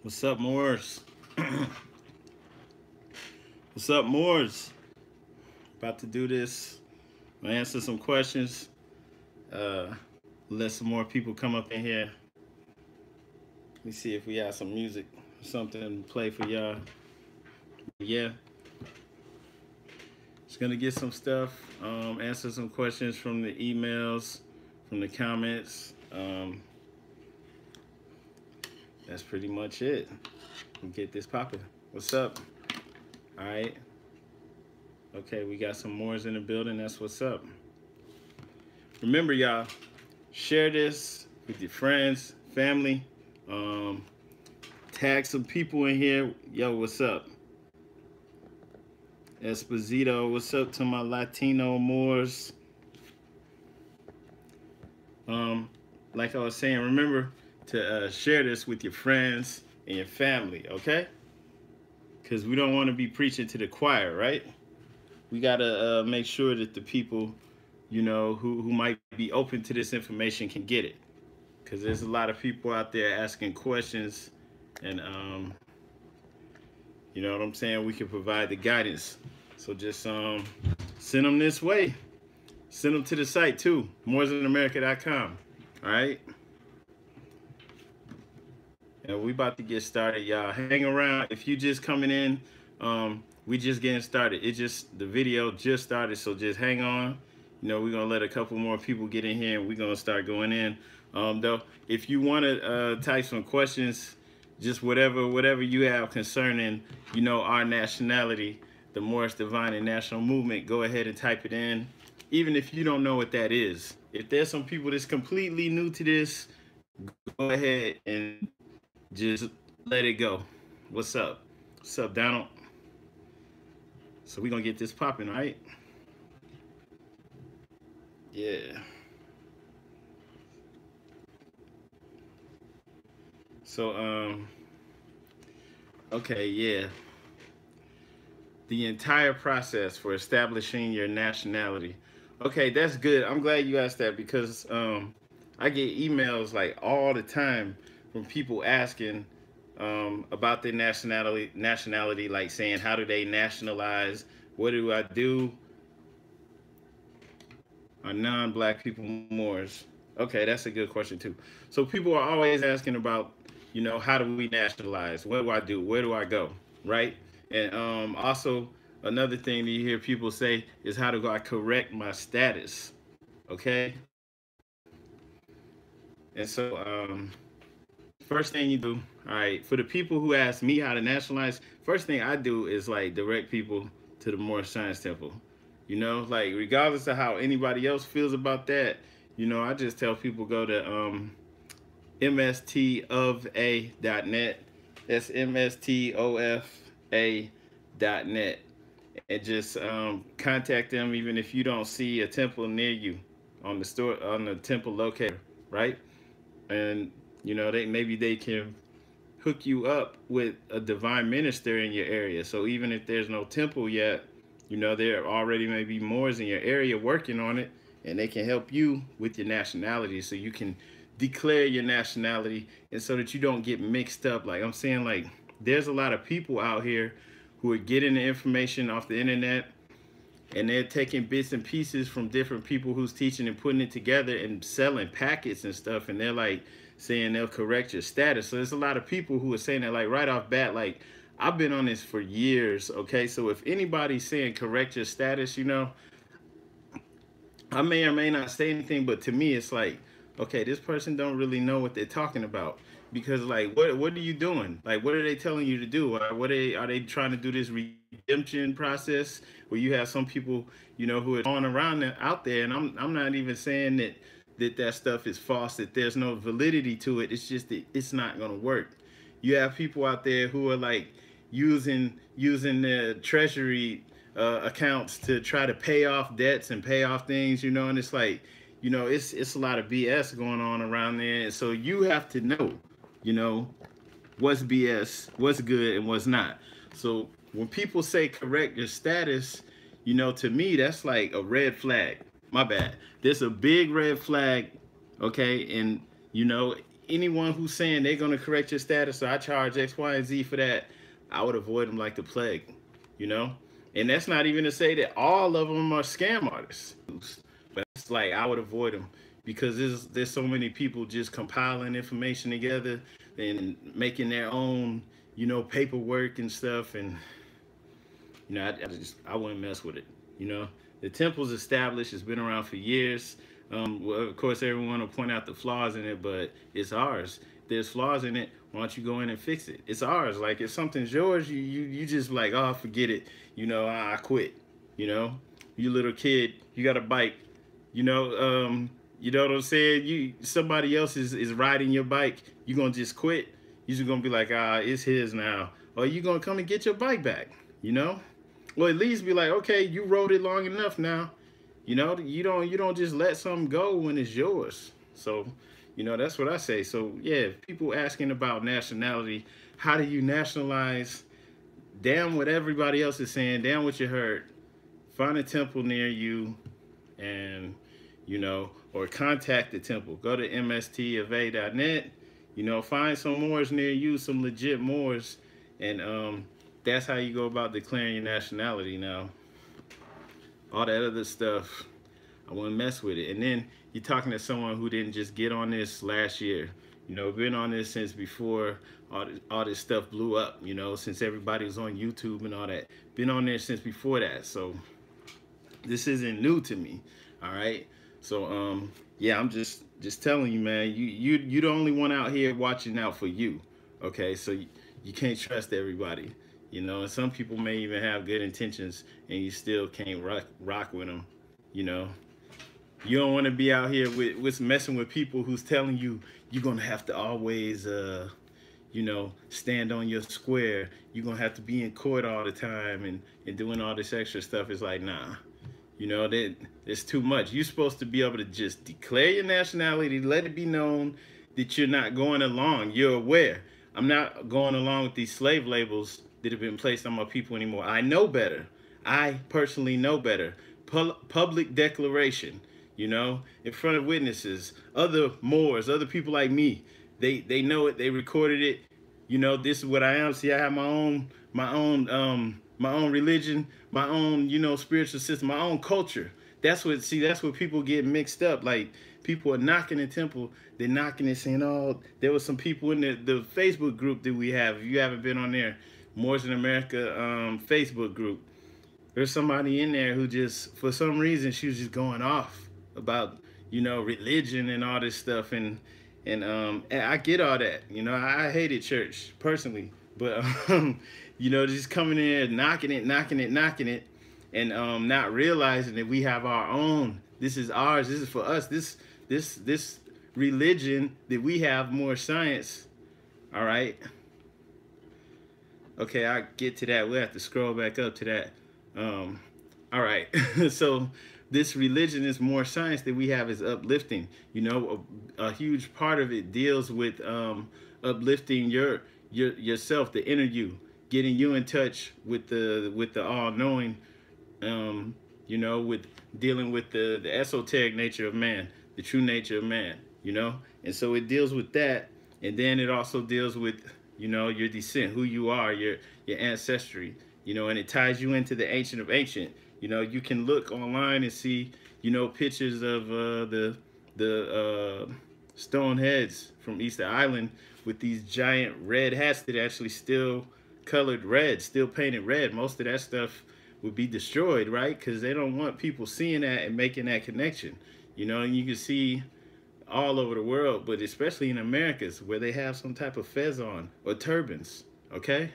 What's up, Moors? What's up, Moors? About to do this. I'm gonna answer some questions. Uh, Let some more people come up in here. Let me see if we have some music, something to play for y'all. Yeah, just gonna get some stuff. Answer some questions from the emails, from the comments. That's pretty much it. We'll get this popping. What's up? All right. Okay, we got some Moors in the building. That's what's up. Remember, y'all, share this with your friends, family. Um, Tag some people in here. Yo, what's up? Esposito, what's up to my Latino Moors? Like I was saying, remember to share this with your friends and your family, okay? Because we don't want to be preaching to the choir, right? We got to make sure that the people, who might be open to this information can get it. Because there's a lot of people out there asking questions, and you know what I'm saying? We can provide the guidance. So just send them this way. Send them to the site too, moresanamerica.com. All right? And we about to get started, y'all. Hang around. If you just coming in, we just getting started. The video just started, so just hang on. We're gonna let a couple more people get in here, and we're gonna start going in. Though, if you want to type some questions, just whatever you have concerning, our nationality, the Moorish Divine and National Movement, go ahead and type it in. Even if you don't know what that is, if there's some people that's completely new to this, go ahead and just let it go. What's up? What's up, Donald? So we're gonna get this popping, right? Yeah. So okay, yeah. The entire process for establishing your nationality. Okay, that's good. I'm glad you asked that because I get emails like all the time from people asking about their nationality, like saying, how do they nationalize? What do I do? Are non-black people Moors? Okay, that's a good question too. So people are always asking about, how do we nationalize? What do I do? Where do I go? Right? And also another thing that you hear people say is, how do I correct my status? Okay. And so first thing you do, all right, for the people who ask me how to nationalize, first thing I do is like direct people to the Moorish Science Temple. Like regardless of how anybody else feels about that, I just tell people go to mstofa.net. That's mstofa.net, and just contact them even if you don't see a temple near you on the temple locator, right? And they can hook you up with a divine minister in your area. So even if there's no temple yet, there already may be Moors in your area working on it, and they can help you with your nationality, so you can declare your nationality, and so that you don't get mixed up. Like I'm saying, like there's a lot of people out here who are getting the information off the internet, and they're taking bits and pieces from different people who's teaching and putting it together and selling packets and stuff, and they're like saying they'll correct your status. So there's a lot of people who are saying that, like right off bat. Like I've been on this for years, okay? So if anybody's saying correct your status, I may or may not say anything, but to me it's like, okay, this person don't really know what they're talking about. Because like what are you doing? Like what are they telling you to do? Are they trying to do this redemption process where you have some people, who are going around out there, and I'm not even saying that stuff is false, that there's no validity to it. It's just that it's not gonna work. You have people out there who are like using their treasury accounts to try to pay off debts and pay off things, and it's like, it's a lot of BS going on around there. And so you have to know, what's BS, what's good, and what's not. So when people say correct your status, to me, that's like a red flag. My bad. There's a big red flag, okay? And, anyone who's saying they're gonna correct your status, or I charge X, Y, and Z for that, I would avoid them like the plague, you know. And that's not even to say that all of them are scam artists, but it's like I would avoid them because there's so many people just compiling information together and making their own, paperwork and stuff, and I wouldn't mess with it. You know, the temple's established; it's been around for years. Well, of course, everyone will point out the flaws in it, but it's ours. If there's flaws in it, why don't you go in and fix it? It's ours. Like if something's yours, you just like, oh, forget it. I quit. You little kid, you got a bike. You know what I'm saying? Somebody else is riding your bike. You gonna just quit? You just gonna be like, it's his now, or you gonna come and get your bike back? You know? Well, at least be like, okay, you rode it long enough now. You don't just let something go when it's yours. So, that's what I say. So yeah, people asking about nationality, how do you nationalize? Damn what everybody else is saying, damn what you heard. Find a temple near you and or contact the temple. Go to mstofa.net, find some Moors near you, some legit Moors, and that's how you go about declaring your nationality. Now, all that other stuff, I wouldn't mess with it. And then you're talking to someone who didn't just get on this last year. Been on this since before all this stuff blew up, since everybody was on YouTube and all that. Been on there since before that. So this isn't new to me. All right. So yeah, I'm just telling you, man, you the only one out here watching out for you. Okay, so you can't trust everybody. And some people may even have good intentions and you still can't rock with them. You don't want to be out here with messing with people who's telling you you're gonna have to always stand on your square. You're gonna have to be in court all the time and doing all this extra stuff. It's like, nah. That it's too much. You're supposed to be able to just declare your nationality, let it be known that you're not going along. You're aware. I'm not going along with these slave labels that have been placed on my people anymore. I know better. I personally know better. Public declaration, in front of witnesses, other Moors, other people like me. They know it. They recorded it. This is what I am. See, I have my own religion, my own, spiritual system, my own culture. That's what people get mixed up. Like people are knocking the temple, they're knocking it saying, oh, there was some people in the Facebook group that we have. If you haven't been on there, Moors in America Facebook group, there's somebody in there who just, for some reason, she was just going off about, religion and all this stuff. And I get all that. I hated church personally, but just coming in there, knocking it, and not realizing that we have our own. This is ours. This is for us. This religion that we have, more science. All right. Okay, I get to that. We'll have to scroll back up to that. All right. So this religion is more science that we have is uplifting. A huge part of it deals with uplifting yourself, the inner you, getting you in touch with the all-knowing, with dealing with the esoteric nature of man, the true nature of man, and so it deals with that, and then it also deals with your descent, who you are, your ancestry, and it ties you into the ancient of ancient. You can look online and see pictures of the stone heads from Easter Island with these giant red hats that actually still colored red, still painted red. Most of that stuff would be destroyed, right? Because they don't want people seeing that and making that connection. And you can see all over the world, but especially in Americas where they have some type of fez on or turbans, okay?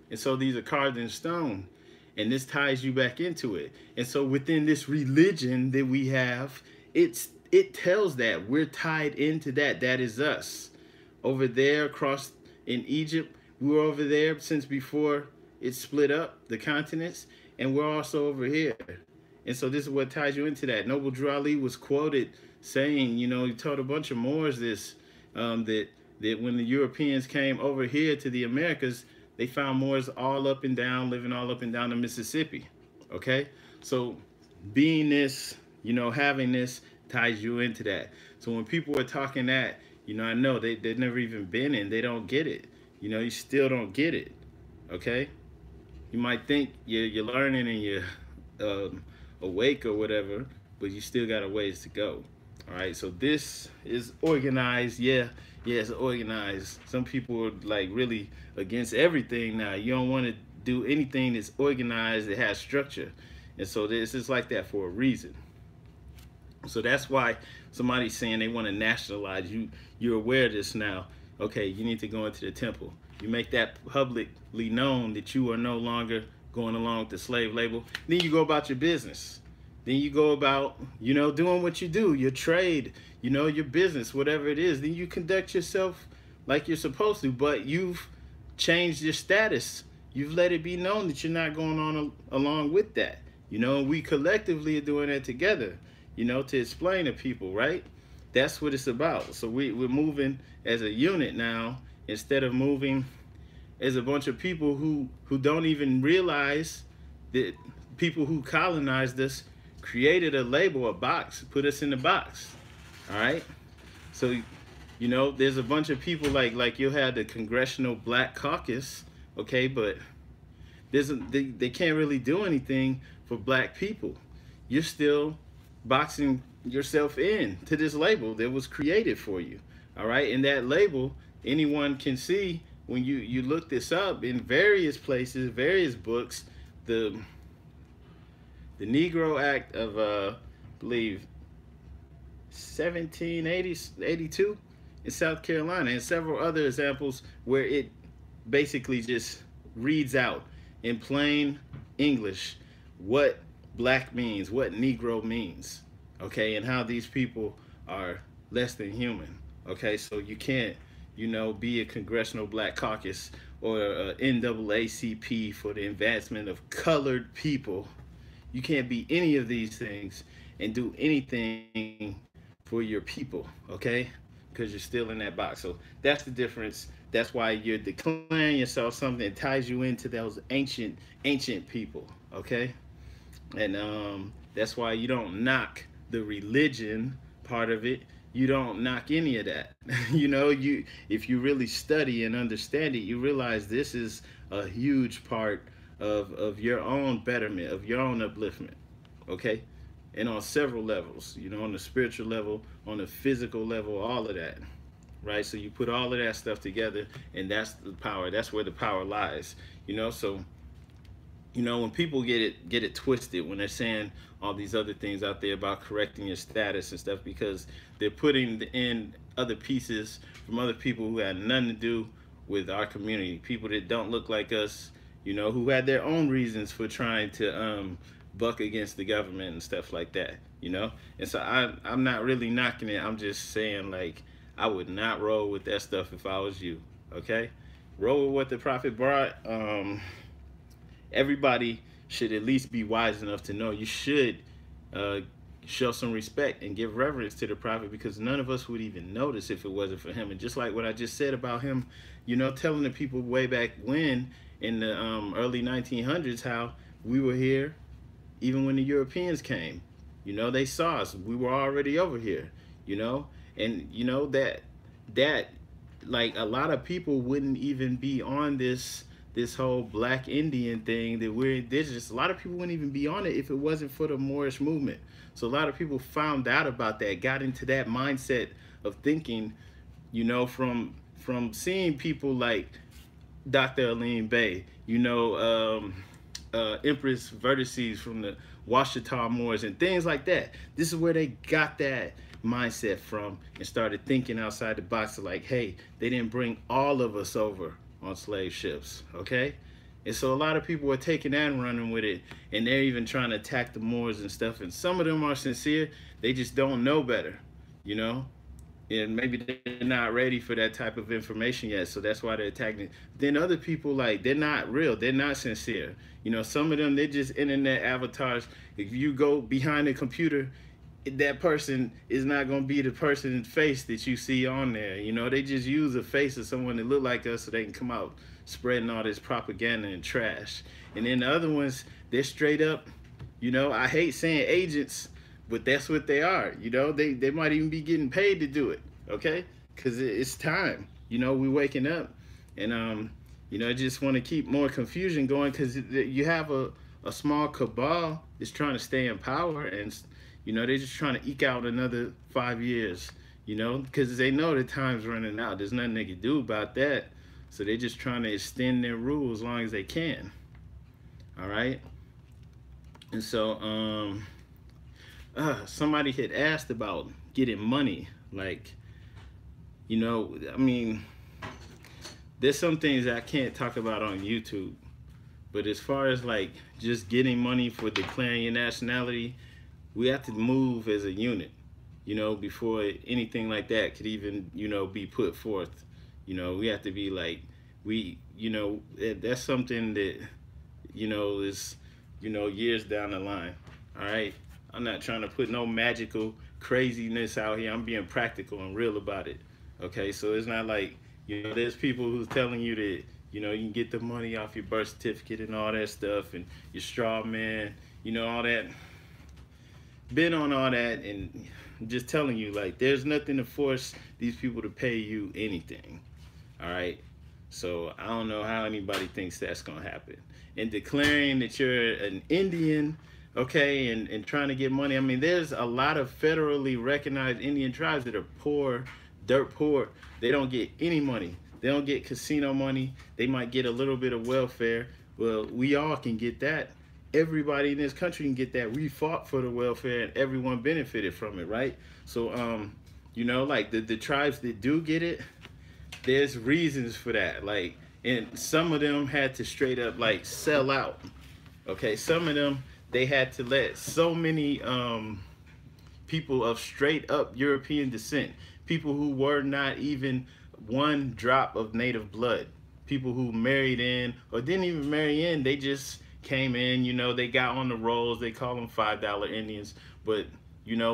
And so these are carved in stone, and this ties you back into it. And so within this religion that we have, it tells that we're tied into that. That is us. Over there across in Egypt, we were over there since before it split up, the continents, and we're also over here. And so this is what ties you into that. Noble Drew Ali was quoted saying, he told a bunch of Moors this, that when the Europeans came over here to the Americas, they found Moors all up and down, living all up and down the Mississippi. Okay? So being this, having this ties you into that. So when people are talking that, I know they've never even been in. They don't get it. You still don't get it. Okay? You might think you're learning and you're awake or whatever, but you still got a ways to go. All right, so this is organized. Yeah, yeah, it's organized. Some people are like really against everything now. You don't want to do anything that's organized that has structure, and so this is like that for a reason. So that's why somebody's saying they want to nationalize you. You're aware of this now. Okay, you need to go into the temple. You make that publicly known that you are no longer going along with the slave label. Then you go about your business. Then you go about, doing what you do, your trade, your business, whatever it is. Then you conduct yourself like you're supposed to, but you've changed your status. You've let it be known that you're not going on along with that. We collectively are doing that together, to explain to people, right? That's what it's about. So we're moving as a unit now instead of moving as a bunch of people who don't even realize that people who colonized us created a label, a box, put us in the box. All right. So, there's a bunch of people like you'll have the Congressional Black Caucus, okay, but they can't really do anything for black people. You're still boxing yourself in to this label that was created for you. All right, and that label anyone can see when you look this up in various places, various books. The Negro Act of I believe 1782 in South Carolina, and several other examples where it basically just reads out in plain English what black means, what Negro means, okay, and how these people are less than human. Okay, so you can't, be a Congressional Black Caucus or a NAACP for the advancement of colored people. You can't be any of these things and do anything for your people, okay? Because you're still in that box. So that's the difference. That's why you're declaring yourself something that ties you into those ancient people, okay? And that's why you don't knock the religion part of it. You don't knock any of that. You if you really study and understand it, you realize this is a huge part of your own betterment, of your own upliftment, okay? And on several levels, on the spiritual level, on the physical level, all of that, right? So you put all of that stuff together, and that's the power. That's where the power lies, So when people get it twisted when they're saying all these other things out there about correcting your status and stuff, because they're putting in other pieces from other people who had nothing to do with our community, people that don't look like us, who had their own reasons for trying to buck against the government and stuff like that, And so I'm not really knocking it. I'm just saying, like, I would not roll with that stuff if I was you, okay? Roll with what the prophet brought. Everybody should at least be wise enough to know you should show some respect and give reverence to the prophet, because none of us would even notice if it wasn't for him. And just like what I just said about him, telling the people way back when in the early 1900s how we were here even when the Europeans came. They saw us. We were already over here, and that like a lot of people wouldn't even be on this whole black Indian thing that we're indigenous. A lot of people wouldn't even be on it if it wasn't for the Moorish movement. So a lot of people found out about that, got into that mindset of thinking, from seeing people like Dr. Aline Bay, Empress Vertices from the Washita Moors and things like that. This is where they got that mindset from and started thinking outside the box of like, hey, they didn't bring all of us over on slave ships, okay? And so a lot of people are taking that and running with it, and they're even trying to attack the Moors and stuff, and some of them are sincere. They just don't know better, and maybe they're not ready for that type of information yet, so that's why they're attacking it. Then other people, like, they're not real, they're not sincere. Some of them, they're just internet avatars. If you go behind a computer, that person is not going to be the person's face that you see on there. They just use a face of someone that look like us so they can come out spreading all this propaganda and trash. And then the other ones, they're straight up, I hate saying agents, but that's what they are. They might even be getting paid to do it, okay? because it's time. We waking up, and I just want to keep more confusion going because you have a small cabal is trying to stay in power, and they're just trying to eke out another 5 years. Because they know the time's running out. There's nothing they can do about that. So they're just trying to extend their rule as long as they can. All right. And so somebody had asked about getting money. Like, I mean, there's some things I can't talk about on YouTube. But as far as like just getting money for declaring your nationality, we have to move as a unit, before anything like that could even, be put forth. We have to be like, that's something that, is, years down the line. All right. I'm not trying to put no magical craziness out here. I'm being practical and real about it. Okay. So it's not like, there's people who's telling you that, you can get the money off your birth certificate and all that stuff and your straw man, all that. Been on all that, and just telling you, like, there's nothing to force these people to pay you anything. All right. So I don't know how anybody thinks that's gonna happen. And declaring that you're an Indian, okay, and trying to get money. I mean, there's a lot of federally recognized Indian tribes that are poor, dirt poor. They don't get any money. They don't get casino money. They might get a little bit of welfare. Well, we all can get that. Everybody in this country can get that. We fought for the welfare and everyone benefited from it, right? So like the tribes that do get it, there's reasons for that. Like, and some of them had to straight up like sell out. Okay, some of them they had to let so many people of straight up European descent, people who were not even one drop of native blood, people who married in or didn't even marry in, they just came in, they got on the rolls. They call them $5 Indians. But,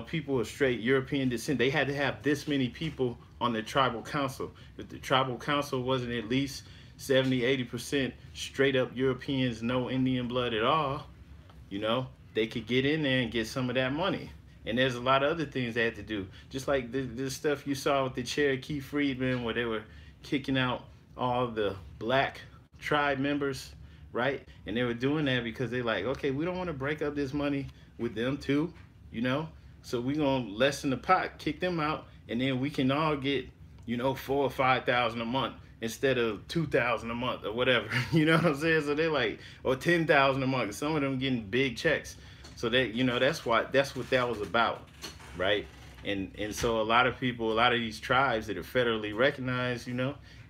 people of straight European descent, they had to have this many people on the tribal council. If the tribal council wasn't at least 70-80% straight up Europeans, no Indian blood at all, they could get in there and get some of that money. And there's a lot of other things they had to do. Just like this stuff you saw with the Cherokee freedmen where they were kicking out all the black tribe members, right? And they were doing that because they like, okay, we don't want to break up this money with them too, so we're going to lessen the pot, kick them out, and then we can all get, 4,000 or 5,000 a month instead of 2,000 a month or whatever. You know what I'm saying? So they're like, or 10,000 a month. Some of them getting big checks. So they, that's what that was about, right? And so a lot of people, a lot of these tribes that are federally recognized,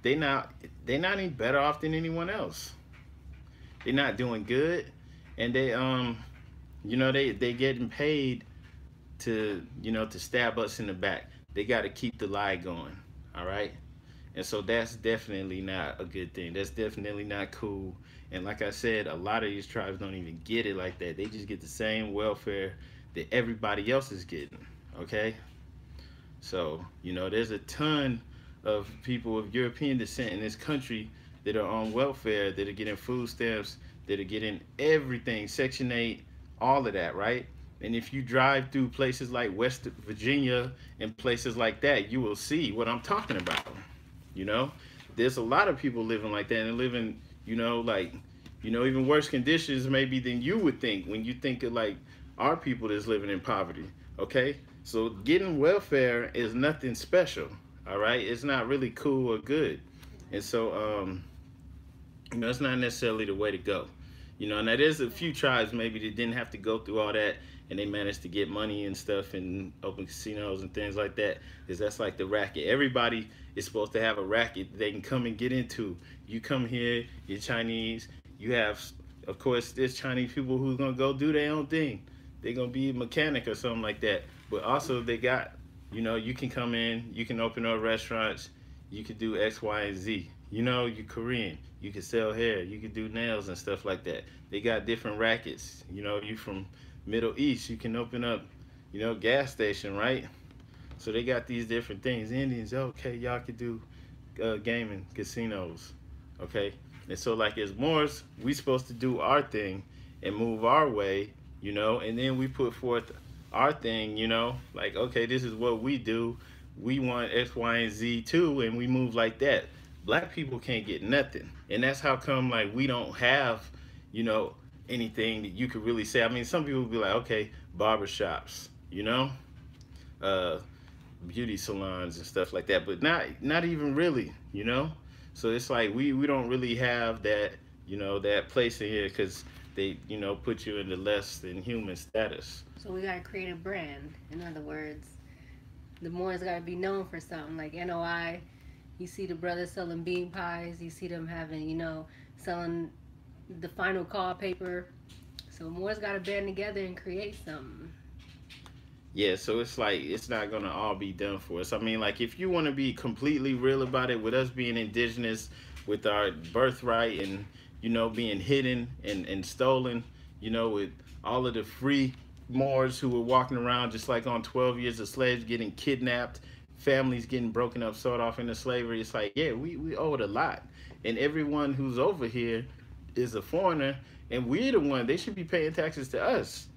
they're not any better off than anyone else. They're not doing good, and they they getting paid to to stab us in the back. They got to keep the lie going, all right? And so that's definitely not a good thing. That's definitely not cool. And like I said, a lot of these tribes don't even get it like that. They just get the same welfare that everybody else is getting, okay? So, there's a ton of people of European descent in this country that are on welfare, that are getting food stamps, that are getting everything, Section 8, all of that, right? And if you drive through places like West Virginia and places like that, you will see what I'm talking about. There's a lot of people living like that and living, even worse conditions maybe than you would think when you think of like our people that's living in poverty, okay? So getting welfare is nothing special, all right? It's not really cool or good. And so, it's not necessarily the way to go. And there's a few tribes maybe that didn't have to go through all that and they managed to get money and stuff and open casinos and things like that, because that's like the racket. Everybody is supposed to have a racket they can come and get into. You come here, you're Chinese, you have, of course, there's Chinese people who's gonna go do their own thing. They're gonna be a mechanic or something like that. But also they got, you can come in, you can open up restaurants, you can do X, Y, and Z. You're Korean, you can sell hair, you can do nails and stuff like that. They got different rackets. You from Middle East, you can open up, gas station, right? So they got these different things. Indians, okay, y'all can do gaming, casinos, okay? And so like as Moors, we supposed to do our thing and move our way, and then we put forth our thing, like, okay, this is what we do. we want X, Y, and Z too, and we move like that. Black people can't get nothing, and that's how come like we don't have, you know, anything that you could really say. I mean, some people would be like, okay, barbershops, uh, beauty salons and stuff like that, but not even really, you know. So it's like we don't really have that, that place in here because they, put you in the less than human status. So we gotta create a brand. In other words, the Moors gotta be known for something. Like NOI, you see the brothers selling bean pies. You see them having, selling the final call paper. So Moors gotta band together and create something. Yeah, so it's like it's not gonna all be done for us. I mean, like if you want to be completely real about it, with us being indigenous, with our birthright and being hidden and stolen, with all of the free Moors who were walking around just like on 12 years of slaves, getting kidnapped, families getting broken up, sold off into slavery. It's like, yeah, we owe it a lot, and everyone who's over here is a foreigner, and we're the one they should be paying taxes to us.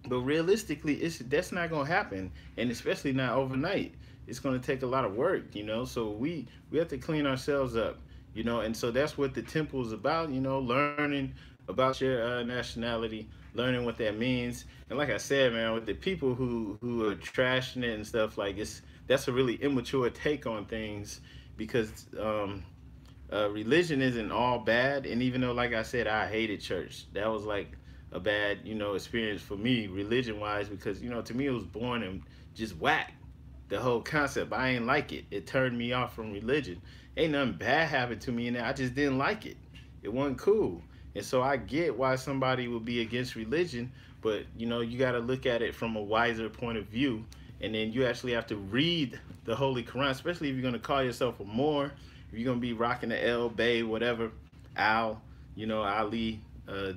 But realistically, it's that's not gonna happen, and especially not overnight. It's gonna take a lot of work, So we have to clean ourselves up, And so that's what the temple is about, learning about your nationality, learning what that means, and like I said, man, with the people who are trashing it and stuff, like that's a really immature take on things because religion isn't all bad. And even though, like I said, I hated church, that was like a bad, experience for me, religion wise, because to me it was born and just whack. The whole concept, I ain't like it. It turned me off from religion. Ain't nothing bad happened to me in there. I just didn't like it. It wasn't cool. And so I get why somebody would be against religion, but you got to look at it from a wiser point of view. And then you actually have to read the Holy Quran, especially if you're going to call yourself a Moor, if you're going to be rocking the El Bay, whatever, Al, Ali,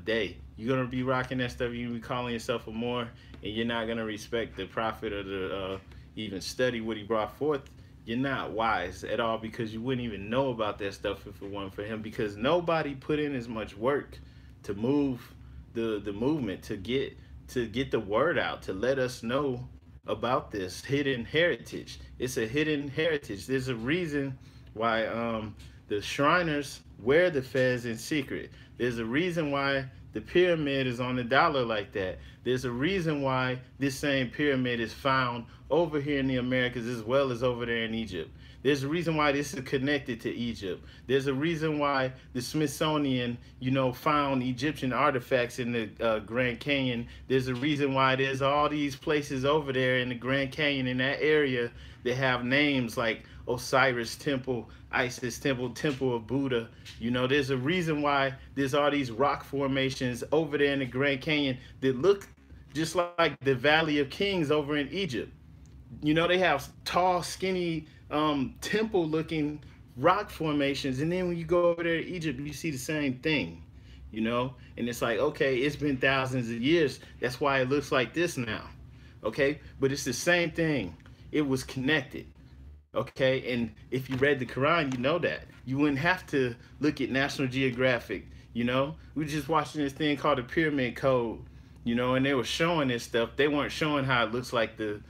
Day. You're going to be rocking that stuff. You're going to be calling yourself a Moor, and you're not going to respect the Prophet or even study what he brought forth. You're not wise at all because you wouldn't even know about that stuff if it weren't for him, because nobody put in as much work to move the movement, to get the word out, to let us know about this hidden heritage. It's a hidden heritage. There's a reason why the Shriners wear the fez in secret. There's a reason why the pyramid is on the dollar like that. There's a reason why this same pyramid is found over here in the Americas as well as over there in Egypt. There's a reason why this is connected to Egypt. There's a reason why the Smithsonian, found Egyptian artifacts in the Grand Canyon. There's a reason why there's all these places over there in the Grand Canyon in that area that have names like Osiris Temple, Isis Temple, Temple of Buddha. There's a reason why there's all these rock formations over there in the Grand Canyon that look just like the Valley of Kings over in Egypt. They have tall, skinny, temple-looking rock formations, and then when you go over there to Egypt, you see the same thing. And it's like, okay, it's been thousands of years. That's why it looks like this now. Okay, but it's the same thing. It was connected. Okay, and if you read the Quran, you know that. You wouldn't have to look at National Geographic. We were just watching this thing called the Pyramid Code. And they were showing this stuff. They weren't showing how it looks like the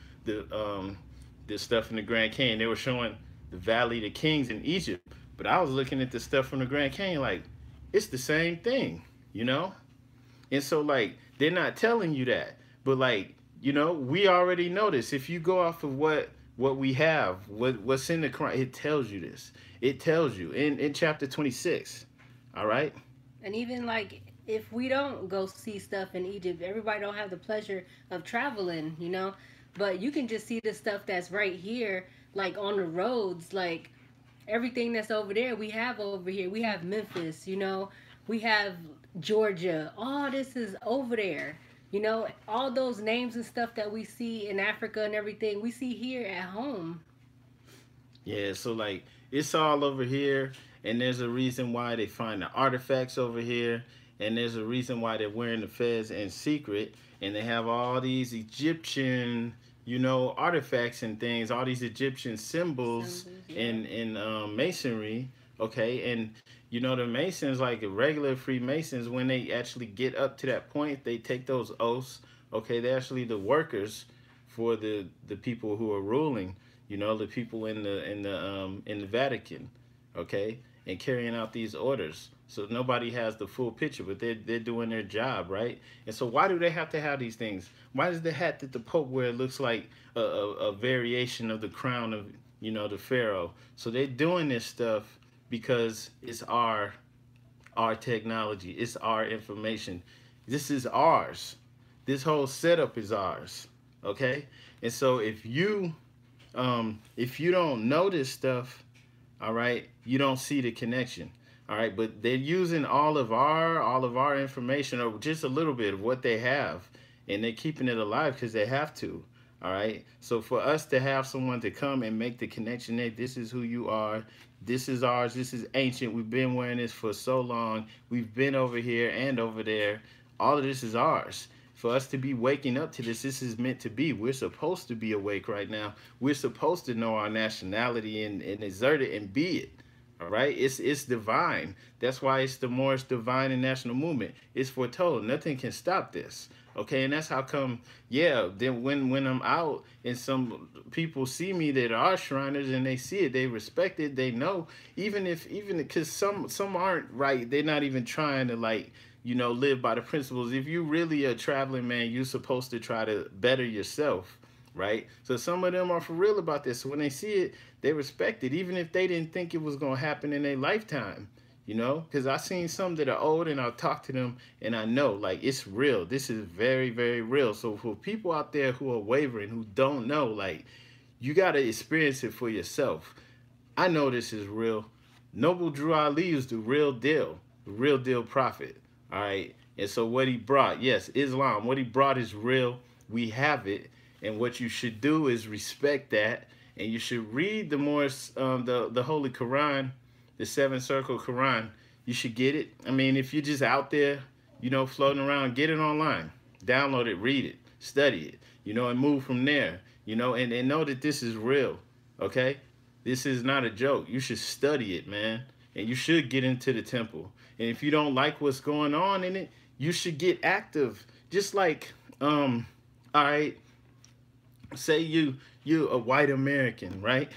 stuff in the Grand Canyon. They were showing the Valley of the Kings in Egypt. But I was looking at the stuff from the Grand Canyon like it's the same thing, And so like they're not telling you that, but like we already know this. If you go off of what we have, what's in the Quran, it tells you this. It tells you in chapter 26. All right. And even like if we don't go see stuff in Egypt, everybody don't have the pleasure of traveling. But you can just see the stuff that's right here, like on the roads, like everything that's over there we have over here. We have Memphis, we have Georgia. All this is over there. All those names and stuff that we see in Africa and everything, we see here at home. Yeah, so like it's all over here, and there's a reason why they find the artifacts over here, and there's a reason why they're wearing the fez in secret, and they have all these Egyptian, artifacts and things, all these Egyptian symbols Symbols, yeah. in masonry. Okay, and the Masons, like regular Freemasons, when they actually get up to that point, they take those oaths. Okay, they're actually the workers for the people who are ruling. the people in the Vatican, okay, and carrying out these orders. So nobody has the full picture, but they're doing their job, right? And so why do they have to have these things? Why does the hat that the Pope wear looks like a variation of the crown of the Pharaoh? So they're doing this stuff because it's our technology, it's our information. This is ours. This whole setup is ours. Okay? And so if you don't know this stuff, all right, you don't see the connection. All right, but they're using all of our information, or just a little bit of what they have, and they're keeping it alive because they have to. All right, so for us to have someone to come and make the connection that this is who you are, this is ours, this is ancient, we've been wearing this for so long, we've been over here and over there, all of this is ours. For us to be waking up to this is meant to be. We're supposed to be awake right now. We're supposed to know our nationality and exert it and be it. All right, it's divine. That's why it's the Moorish divine and national movement. It's foretold. Nothing can stop this. Okay, and that's how come. Yeah, then when I'm out and some people see me that are Shriners and they see it, they respect it, they know. Even because some aren't right. They're not even trying to live by the principles. If you really a traveling man, you're supposed to try to better yourself, right? So some of them are for real about this. So when they see it, they respect it, even if they didn't think it was gonna happen in their lifetime. Because I seen some that are old and I'll talk to them and I know like it's real. This is very, very real. So for people out there who are wavering, who don't know, like you gotta experience it for yourself. I know this is real. Noble Drew Ali is the real deal prophet. All right. And so what he brought, yes, Islam, what he brought is real. We have it. And what you should do is respect that. And you should read the the Holy Quran, the seven circle Quran. You should get it. I mean, if you're just out there, floating around, get it online. Download it, read it, study it, and move from there, and know that this is real. Okay? This is not a joke. You should study it, man. And you should get into the temple. And if you don't like what's going on in it, you should get active. Just like, all right, say you a white American, right?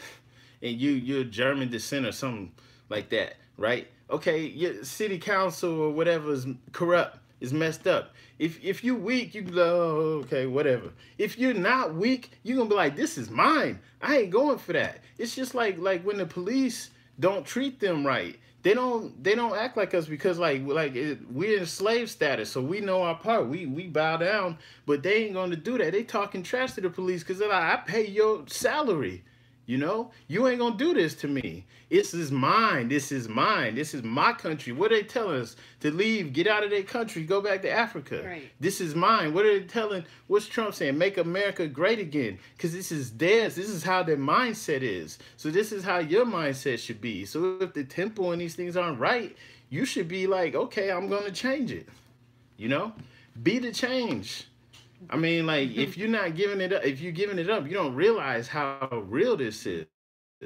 And you're German descent or something like that, right? Okay, your city council or whatever is corrupt, is messed up. If you weak, you go, oh, okay, whatever. If you're not weak, you're gonna be like, this is mine. I ain't going for that. It's just like when the police don't treat them right. They don't act like us because we're in slave status, so we know our part. We bow down, but they ain't gonna do that. They talking trash to the police because they're like, I pay your salary. You ain't gonna do this to me. This is mine. This is mine. This is my country. What are they telling us to leave? Get out of their country. Go back to Africa. Right. This is mine. What are they telling? What's Trump saying? Make America great again. Because this is theirs. This is how their mindset is. So this is how your mindset should be. So if the temple and these things aren't right, you should be like, okay, I'm gonna change it. You know, be the change. I mean, like, if you're not giving it up, if you're giving it up, you don't realize how real this is.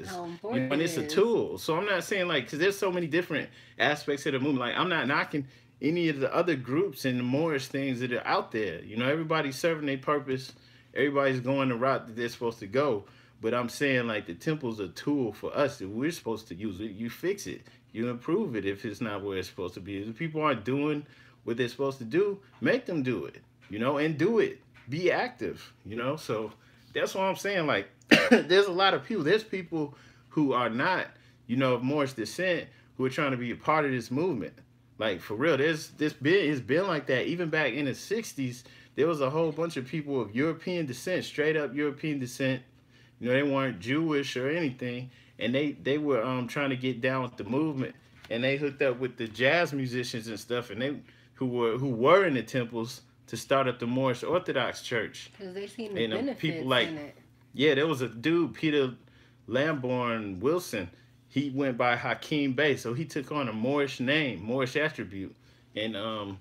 How And it's a important it tool. is. So I'm not saying, like, because there's so many different aspects of the movement. Like, I'm not knocking any of the other groups and the Moorish things that are out there. Everybody's serving their purpose. Everybody's going the route that they're supposed to go. But I'm saying, like, the temple's a tool for us that we're supposed to use it. You fix it. You improve it if it's not where it's supposed to be. If people aren't doing what they're supposed to do, make them do it, and do it. Be active. So that's what I'm saying. Like, there's a lot of people. There's people who are not, of Moorish descent who are trying to be a part of this movement. Like, for real, it's been like that. Even back in the 60s, there was a whole bunch of people of European descent, straight up European descent. They weren't Jewish or anything. And they were trying to get down with the movement. And they hooked up with the jazz musicians and stuff. And they who were in the temples to start up the Moorish Orthodox Church. Because they seen the And people benefits like, in it. yeah, there was a dude, Peter Lamborn Wilson. He went by Hakeem Bey, so he took on a Moorish name, Moorish attribute, and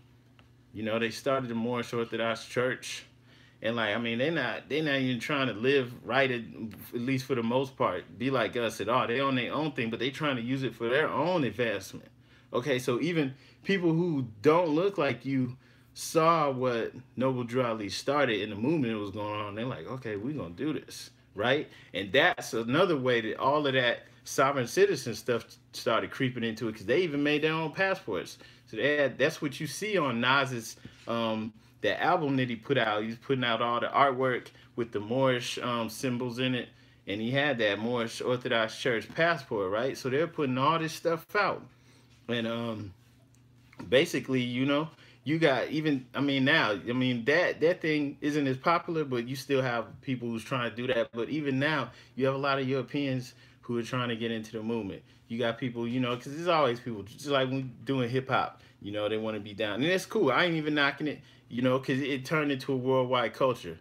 they started the Moorish Orthodox Church, and like, I mean, they're not even trying to live right at least for the most part, be like us at all. They on their own thing, but they trying to use it for their own advancement. Okay, so even people who don't look like you saw what Noble Drew Ali started in the movement that was going on. They're like, okay, we're gonna do this. right? And that's another way that all of that sovereign citizen stuff started creeping into it because they even made their own passports. So that's what you see on Nas's that album that he put out. He's putting out all the artwork with the Moorish symbols in it, and he had that Moorish Orthodox Church passport, right? So they're putting all this stuff out, and basically, you got even. I mean, now, I mean that thing isn't as popular, but you still have people who's trying to do that. But even now, you have a lot of Europeans who are trying to get into the movement. You got people, because there's always people just like when doing hip hop. They want to be down, and it's cool. I ain't even knocking it, because it turned into a worldwide culture.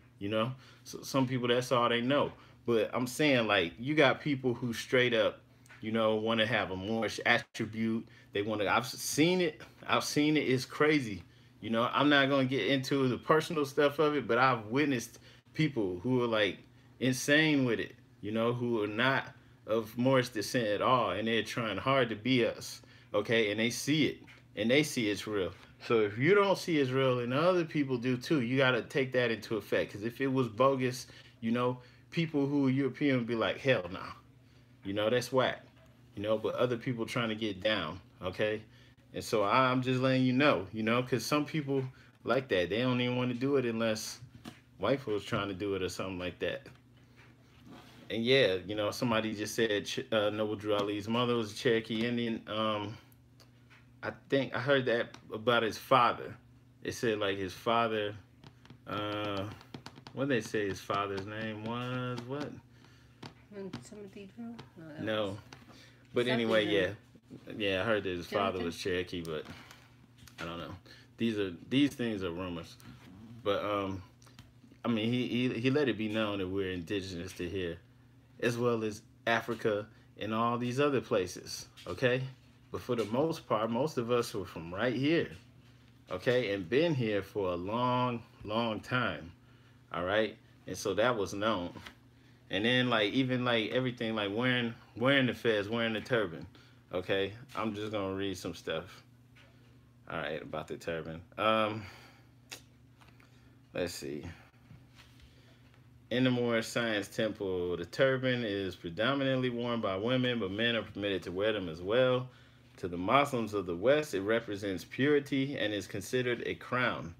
So some people that's all they know. But I'm saying like you got people who straight up want to have a Moorish attribute. They want to. I've seen it. I've seen it. It's crazy. I'm not gonna get into the personal stuff of it, but I've witnessed people who are like insane with it. Who are not of Moorish descent at all, and they're trying hard to be us. Okay, and they see it, and they see it's real. So if you don't see it's real, and other people do too, you gotta take that into effect. Because if it was bogus, people who are European would be like, hell no, that's whack. But other people trying to get down, okay? And so I'm just letting because some people like that. They don't even want to do it unless white folks trying to do it or something like that. And yeah, somebody just said Noble Drew Ali's mother was a Cherokee Indian. I think I heard that about his father. It said like his father. Uh, what did they say his father's name was? What? Timothy Drew? No, that was No. But something anyway, Drew. yeah. I heard that his father Jonathan? was Cherokee, but I don't know. These things are rumors. But I mean, he let it be known that we're indigenous to here, as well as Africa and all these other places. Okay, but for the most part, most of us were from right here. Okay, and been here for a long, long time. All right, and so that was known. And then like even like everything like wearing the fez, wearing the turban. Okay, I'm just gonna read some stuff. All right, about the turban. Let's see. In the Moorish Science Temple, the turban is predominantly worn by women, but men are permitted to wear them as well. To the Muslims of the West, it represents purity and is considered a crown.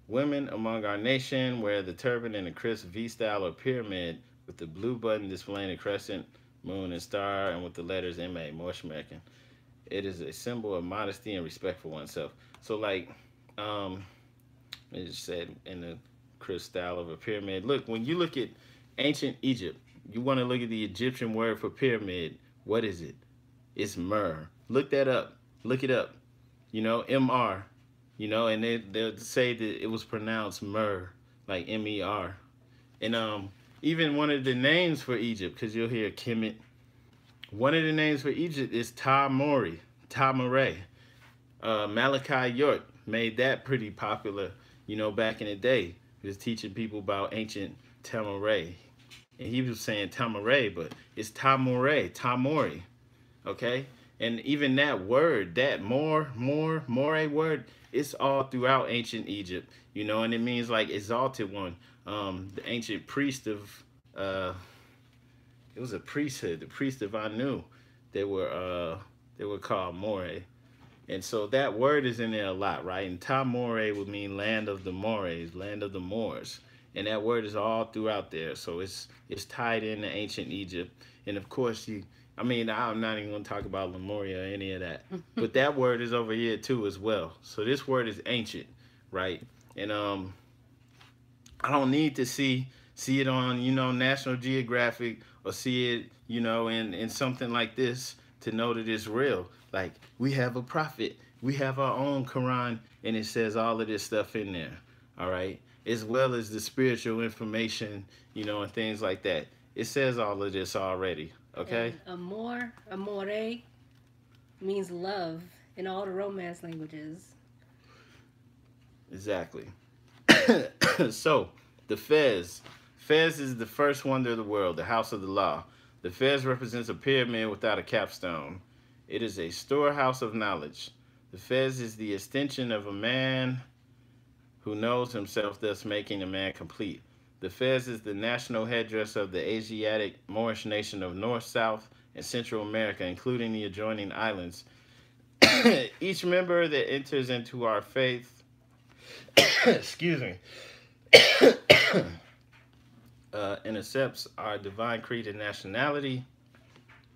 Women among our nation wear the turban in a crisp V style or pyramid with the blue button displaying a crescent, moon, and star, and with the letters MA, Moorish American. It is a symbol of modesty and respect for oneself. So, like, um, it just said in the crisp style of a pyramid. Look, when you look at ancient Egypt, you want to look at the Egyptian word for pyramid. What is it? It's myrrh. Look that up. Look it up. MR. And they'll say that it was pronounced myrrh, like MER. And even one of the names for Egypt, because you'll hear Kemet. One of the names for Egypt is Ta Mori, Ta Moray. Malachi York made that pretty popular, back in the day. He was teaching people about ancient Tamaray. And he was saying Tamaray, but it's Tamoray, Tamori. Okay? And even that word, that more word, it's all throughout ancient Egypt, and it means like exalted one. The ancient priest of, it was a priesthood, the priest of Anu, they were called More. And so that word is in there a lot, right? And Tamore would mean land of the Mores, land of the Moors. And that word is all throughout there. So it's tied into ancient Egypt. And of course, I mean, I'm not even going to talk about Lemuria or any of that. But that word is over here too as well. So this word is ancient, right? And I don't need to see it on, National Geographic or see it, in something like this to know that it's real. Like we have a prophet, we have our own Quran, and it says all of this stuff in there. All right, as well as the spiritual information, and things like that. It says all of this already. Okay. And amore, means love in all the Romance languages. Exactly. So the Fez. Fez is the first wonder of the world, the house of the law. The Fez represents a pyramid without a capstone. It is a storehouse of knowledge. The Fez is the extension of a man who knows himself, thus making a man complete. The fez is the national headdress of the Asiatic Moorish nation of North, South, and Central America, including the adjoining islands. Each member that enters into our faith, excuse me, and accepts our divine creed and nationality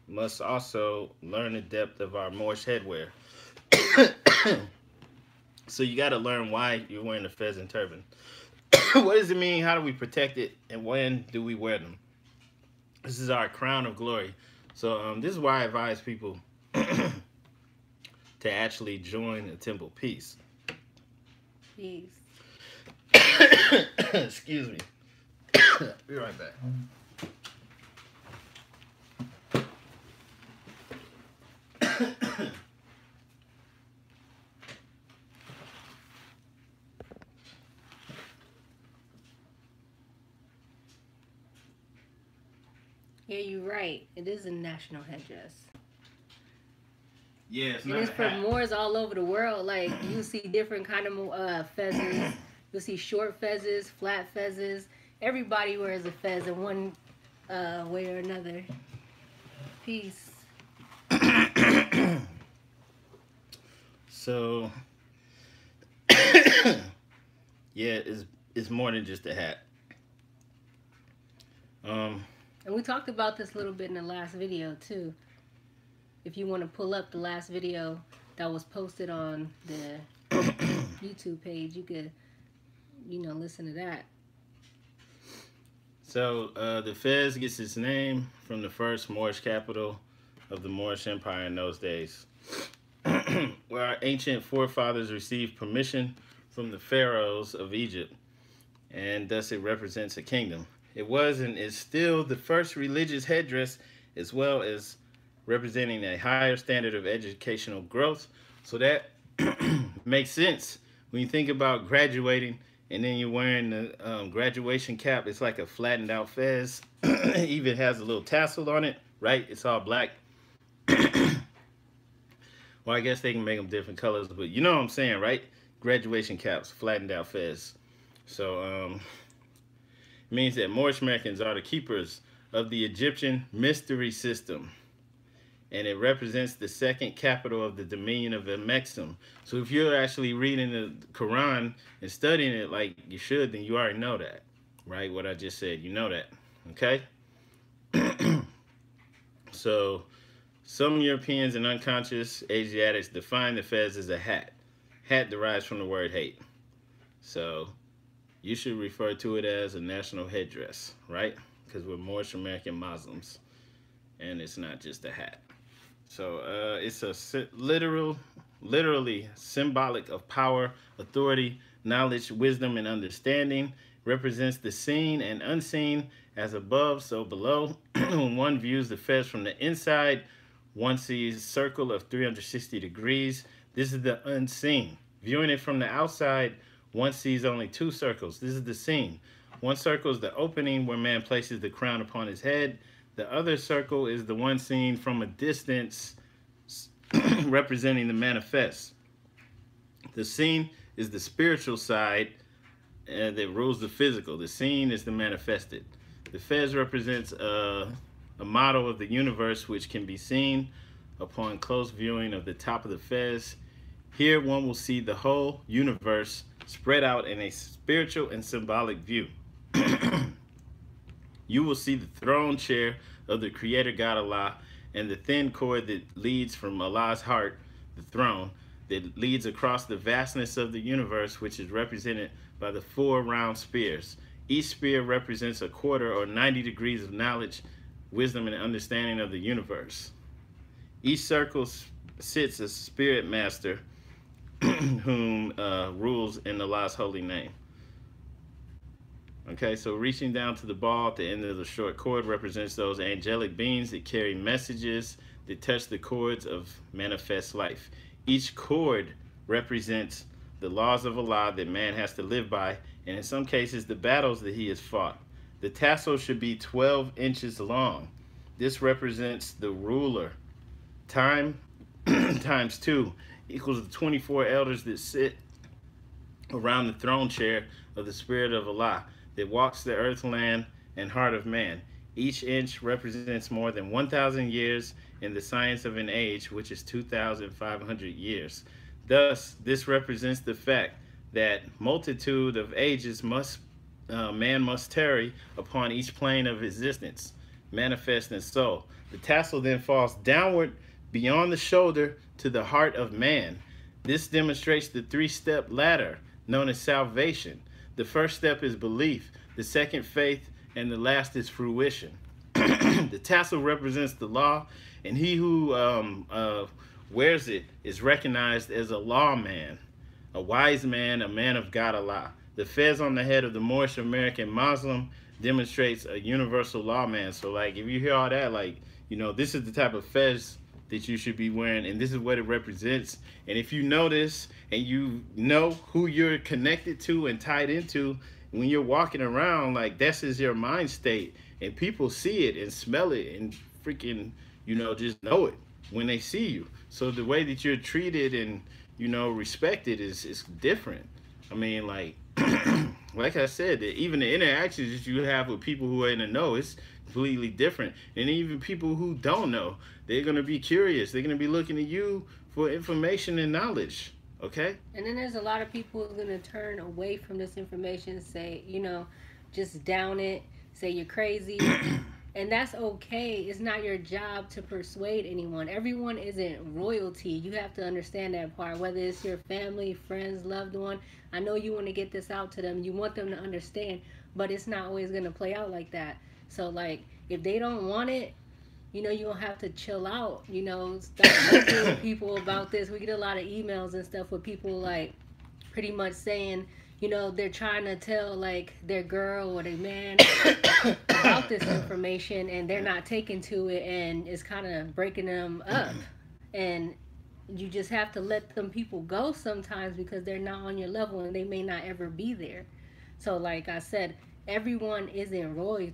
must also learn the depth of our Moorish headwear. So you got to learn why you're wearing the fez and turban. What does it mean? How do we protect it? And when do we wear them? This is our crown of glory. So this is why I advise people to actually join the temple peace. Peace. Excuse me. Be right back. Yeah, you're right. It is a national headdress. Yeah, it's And not it's a for hat. Moors all over the world. Like, you see different kind of fezzes. You'll see short fezzes, flat fezzes. Everybody wears a fez in one way or another. Peace. So yeah, it's more than just a hat. Um, And we talked about this a little bit in the last video, too. If you want to pull up the last video that was posted on the YouTube page, you could, listen to that. so the Fez gets its name from the first Moorish capital of the Moorish Empire in those days, where our ancient forefathers received permission from the pharaohs of Egypt, and thus it represents a kingdom. It was and is still the first religious headdress, as well as representing a higher standard of educational growth. So that makes sense when you think about graduating and then you're wearing the graduation cap. It's like a flattened out fez. It even has a little tassel on it, right? It's all black. Well, I guess they can make them different colors, but you know what I'm saying, right? Graduation caps, flattened out fez. So it means that Moorish Americans are the keepers of the Egyptian mystery system, and it represents the second capital of the dominion of Emexim. So if you're actually reading the Quran and studying it like you should, then you already know that, right? What I just said, you know that, okay? So some Europeans and unconscious Asiatics define the fez as a hat. Hat derives from the word hate. So you should refer to it as a national headdress, right? Because we're Moorish American Muslims, and it's not just a hat. So it's a literally symbolic of power, authority, knowledge, wisdom, and understanding. Represents the seen and unseen, as above, so below. When one views the fez from the inside, one sees a circle of 360 degrees. This is the unseen. Viewing it from the outside, one sees only two circles. This is the seen. One circle is the opening where man places the crown upon his head. The other circle is the one seen from a distance, representing the manifest. The seen is the spiritual side that rules the physical. The seen is the manifested. The fez represents a model of the universe which can be seen upon close viewing of the top of the fez. Here one will see the whole universe spread out in a spiritual and symbolic view. You will see the throne chair of the Creator God Allah and the thin cord that leads from Allah's heart, the throne, that leads across the vastness of the universe, which is represented by the four round spears. Each spear represents a quarter or 90 degrees of knowledge, wisdom, and understanding of the universe. Each circle sits a spirit master whom rules in Allah's holy name. Okay, so reaching down to the ball at the end of the short cord represents those angelic beings that carry messages that touch the chords of manifest life. Each cord represents the laws of Allah that man has to live by, and in some cases, the battles that he has fought. The tassel should be 12 inches long. This represents the ruler. Time times 2 equals the 24 elders that sit around the throne chair of the Spirit of Allah. that walks the earth, land, and heart of man. Each inch represents more than 1,000 years in the science of an age, which is 2,500 years. Thus, this represents the fact that multitude of ages must man must tarry upon each plane of existence, manifest in soul. The tassel then falls downward beyond the shoulder to the heart of man. This demonstrates the three-step ladder known as salvation. The first step is belief, the second faith, and the last is fruition. The tassel represents the law, and he who wears it is recognized as a lawman, a wise man, a man of God Allah. The fez on the head of the Moorish American Muslim demonstrates a universal lawman. So, like, if you hear all that, like, this is the type of fez that you should be wearing, and this is what it represents. And if you know this, and you know who you're connected to and tied into, when you're walking around, like, this is your mind state, and people see it and smell it and freaking, just know it when they see you. So the way that you're treated and, respected is different. I mean, like, like I said, even the interactions that you have with people who are in the know, it's completely different. And even people who don't know, they're going to be curious. They're going to be looking to you for information and knowledge. Okay? And then there's a lot of people who are going to turn away from this information, say, just down it, say you're crazy. And that's okay. It's not your job to persuade anyone. Everyone isn't royalty. You have to understand that part. Whether it's your family, friends, loved one. I know you want to get this out to them. You want them to understand. But it's not always going to play out like that. So, like, if they don't want it, you're going to have to chill out. Stop talking with people about this. We get a lot of emails and stuff with people, like, pretty much saying, they're trying to tell, like, their girl or their man about this information, and they're not taking to it, and it's kind of breaking them up. And you just have to let them people go sometimes because they're not on your level and they may not ever be there. So, like I said, everyone isn't royalty.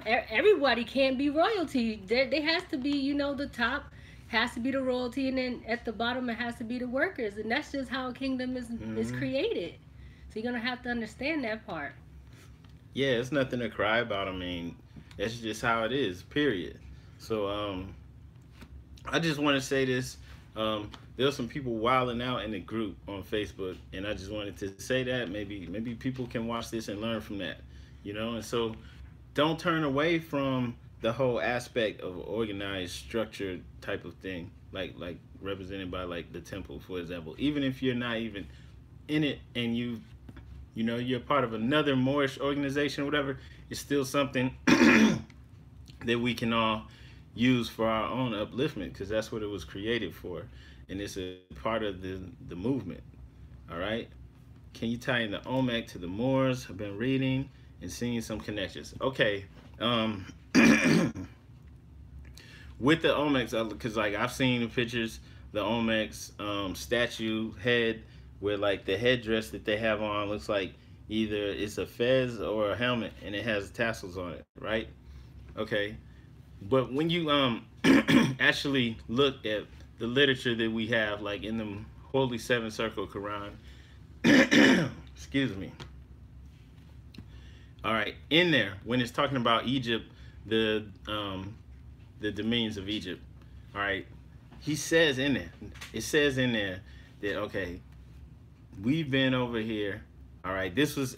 Everybody can't be royalty. There has to be, the top has to be the royalty, and then at the bottom it has to be the workers, and that's just how a kingdom is created. So you're gonna have to understand that part. Yeah, it's nothing to cry about. I mean, that's just how it is. Period. So I just want to say this. There's some people wilding out in the group on Facebook, and I just wanted to say that maybe people can watch this and learn from that, And so don't turn away from the whole aspect of organized, structured type of thing, like represented by like the temple, for example. Even if you're not even in it, and you're part of another Moorish organization or whatever, it's still something that we can all use for our own upliftment, because that's what it was created for, and it's a part of the movement. All right. Can you tie in the Olmec to the Moors? I've been reading and seeing some connections. Okay. With the Olmecs, because like I've seen the pictures, the Olmecs statue head, where like the headdress that they have on looks like either it's a fez or a helmet, and it has tassels on it, right? Okay. But when you actually look at the literature that we have, like in the Holy Seven Circle Quran, excuse me. All right, in there when it's talking about Egypt, the dominions of Egypt. All right, it says in there that okay, we've been over here. All right, this was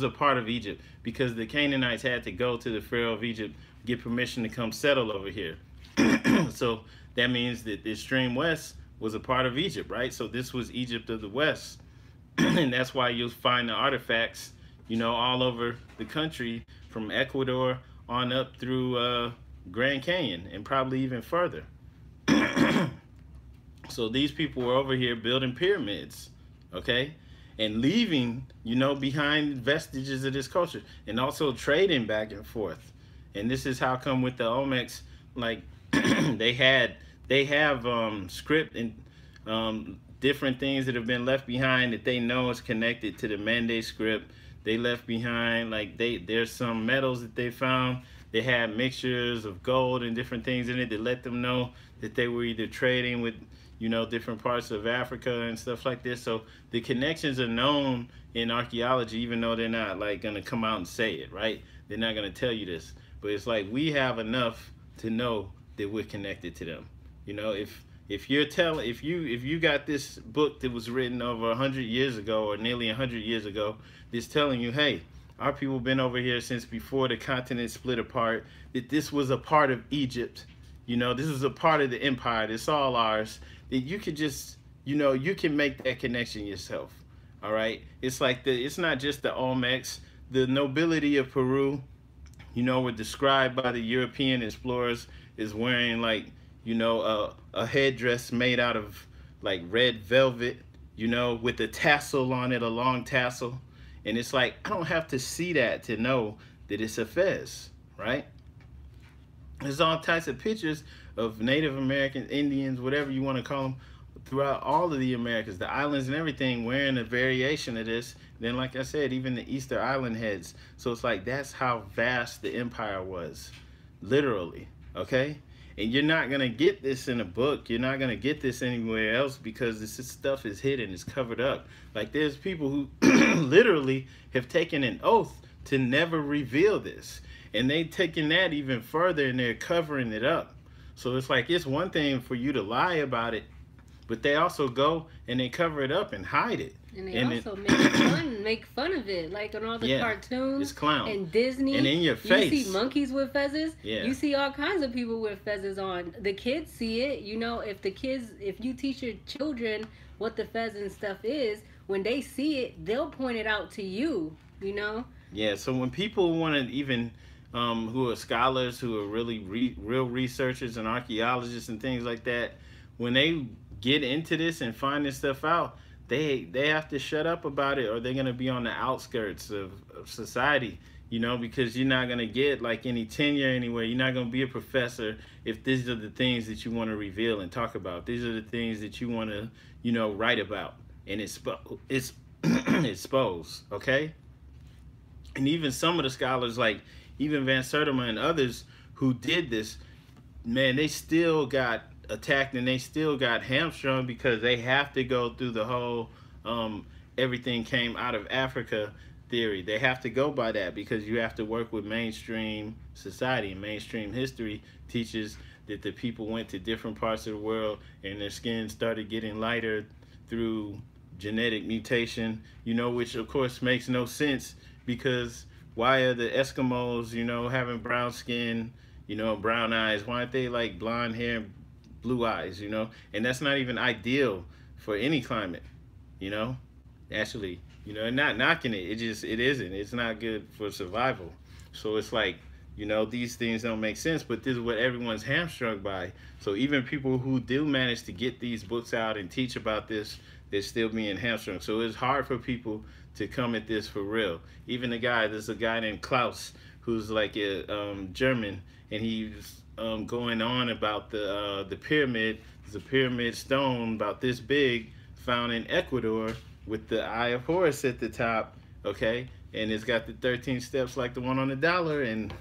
a part of Egypt, because the Canaanites had to go to the Pharaoh of Egypt, get permission to come settle over here. So that means that the extreme west was a part of Egypt, right? So this was Egypt of the West, and that's why you'll find the artifacts, all over the country, from Ecuador on up through Grand Canyon, and probably even further. So these people were over here building pyramids, okay, and leaving, behind vestiges of this culture, and also trading back and forth. And this is how come with the Olmecs, like they have script and different things that have been left behind that they know is connected to the Mande script. They left behind, like there's some metals that they found they had mixtures of gold and different things in it that let them know that they were either trading with, different parts of Africa and stuff like this. So the connections are known in archaeology, even though they're not like gonna come out and say it, right? They're not gonna tell you this, but it's like we have enough to know that we're connected to them. If you're telling, if you got this book that was written over 100 years ago or nearly 100 years ago, that's telling you, hey, our people been over here since before the continent split apart. That this was a part of Egypt. This is a part of the empire. It's all ours. That you could just, you can make that connection yourself. All right. It's not just the Olmecs, the nobility of Peru, were described by the European explorers as wearing like, a headdress made out of like red velvet, with a tassel on it, a long tassel. And it's like, I don't have to see that to know that it's a fez, right? There's all types of pictures of Native American Indians, whatever you want to call them, throughout all of the Americas, the islands and everything, wearing a variation of this. Then, like I said, even the Easter Island heads. So it's like, that's how vast the empire was, literally, okay? And you're not going to get this in a book. You're not going to get this anywhere else because this stuff is hidden, it's covered up. Like, there's people who literally have taken an oath to never reveal this. And they've taken that even further and they're covering it up. So it's like, it's one thing for you to lie about it, but they also go and they cover it up and hide it. And they And also it, make fun of it, like on all the yeah, it's cartoons clown. and Disney. And in your You face. see monkeys with feathers. Yeah. You see all kinds of people with feathers on. The kids see it. If you teach your children what the fez and stuff is, when they see it, they'll point it out to you. You know. Yeah, so when people want to even, who are scholars, who are really real researchers and archaeologists and things like that, when they get into this and find this stuff out, they have to shut up about it, or they're gonna be on the outskirts of society, because you're not gonna get like any tenure anywhere. You're not gonna be a professor if these are the things that you want to reveal and talk about. These are the things that you want to, write about and it's expose, okay? And even some of the scholars, like even Van Sertima and others who did this, man, they still got attacked and they still got hamstrung because they have to go through the whole everything came out of Africa theory. They have to go by that because you have to work with mainstream society. Mainstream history teaches that the people went to different parts of the world and their skin started getting lighter through genetic mutation, which of course makes no sense because why are the Eskimos, having brown skin, brown eyes? Why aren't they like blonde hair and blue eyes, And that's not even ideal for any climate, actually, and not knocking it. It isn't. It's not good for survival. So it's like, these things don't make sense, but this is what everyone's hamstrung by. So even people who do manage to get these books out and teach about this, they're still being hamstrung. So it's hard for people to come at this for real. Even there's a guy named Klaus who's like a German, and he's going on about the pyramid. There's a pyramid stone about this big found in Ecuador with the Eye of Horus at the top, okay? And it's got the 13 steps like the one on the dollar, and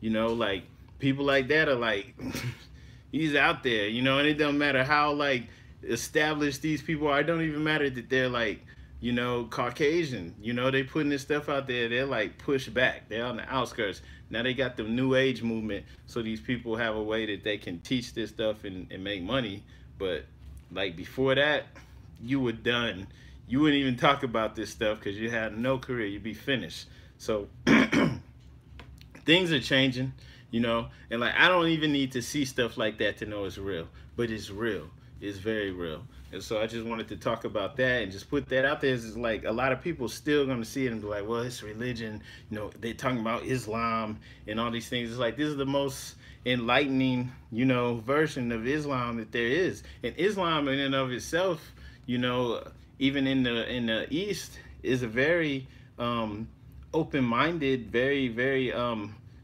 like people like that are like he's out there, and it don't matter how like established these people are. It don't even matter that they're like, Caucasian. They putting this stuff out there. They're like pushed back. They're on the outskirts. Now they got the new age movement, so these people have a way that they can teach this stuff and make money. But like before that, you were done. You wouldn't even talk about this stuff because you had no career. You'd be finished. So things are changing, and like I don't even need to see stuff like that to know it's real, but it's real. It's very real. And so I just wanted to talk about that and just put that out there. It's like a lot of people still going to see it and be like, well, it's religion. They're talking about Islam and all these things. It's like, this is the most enlightening, version of Islam that there is. And Islam in and of itself, even in the East, is a very open-minded, very, very,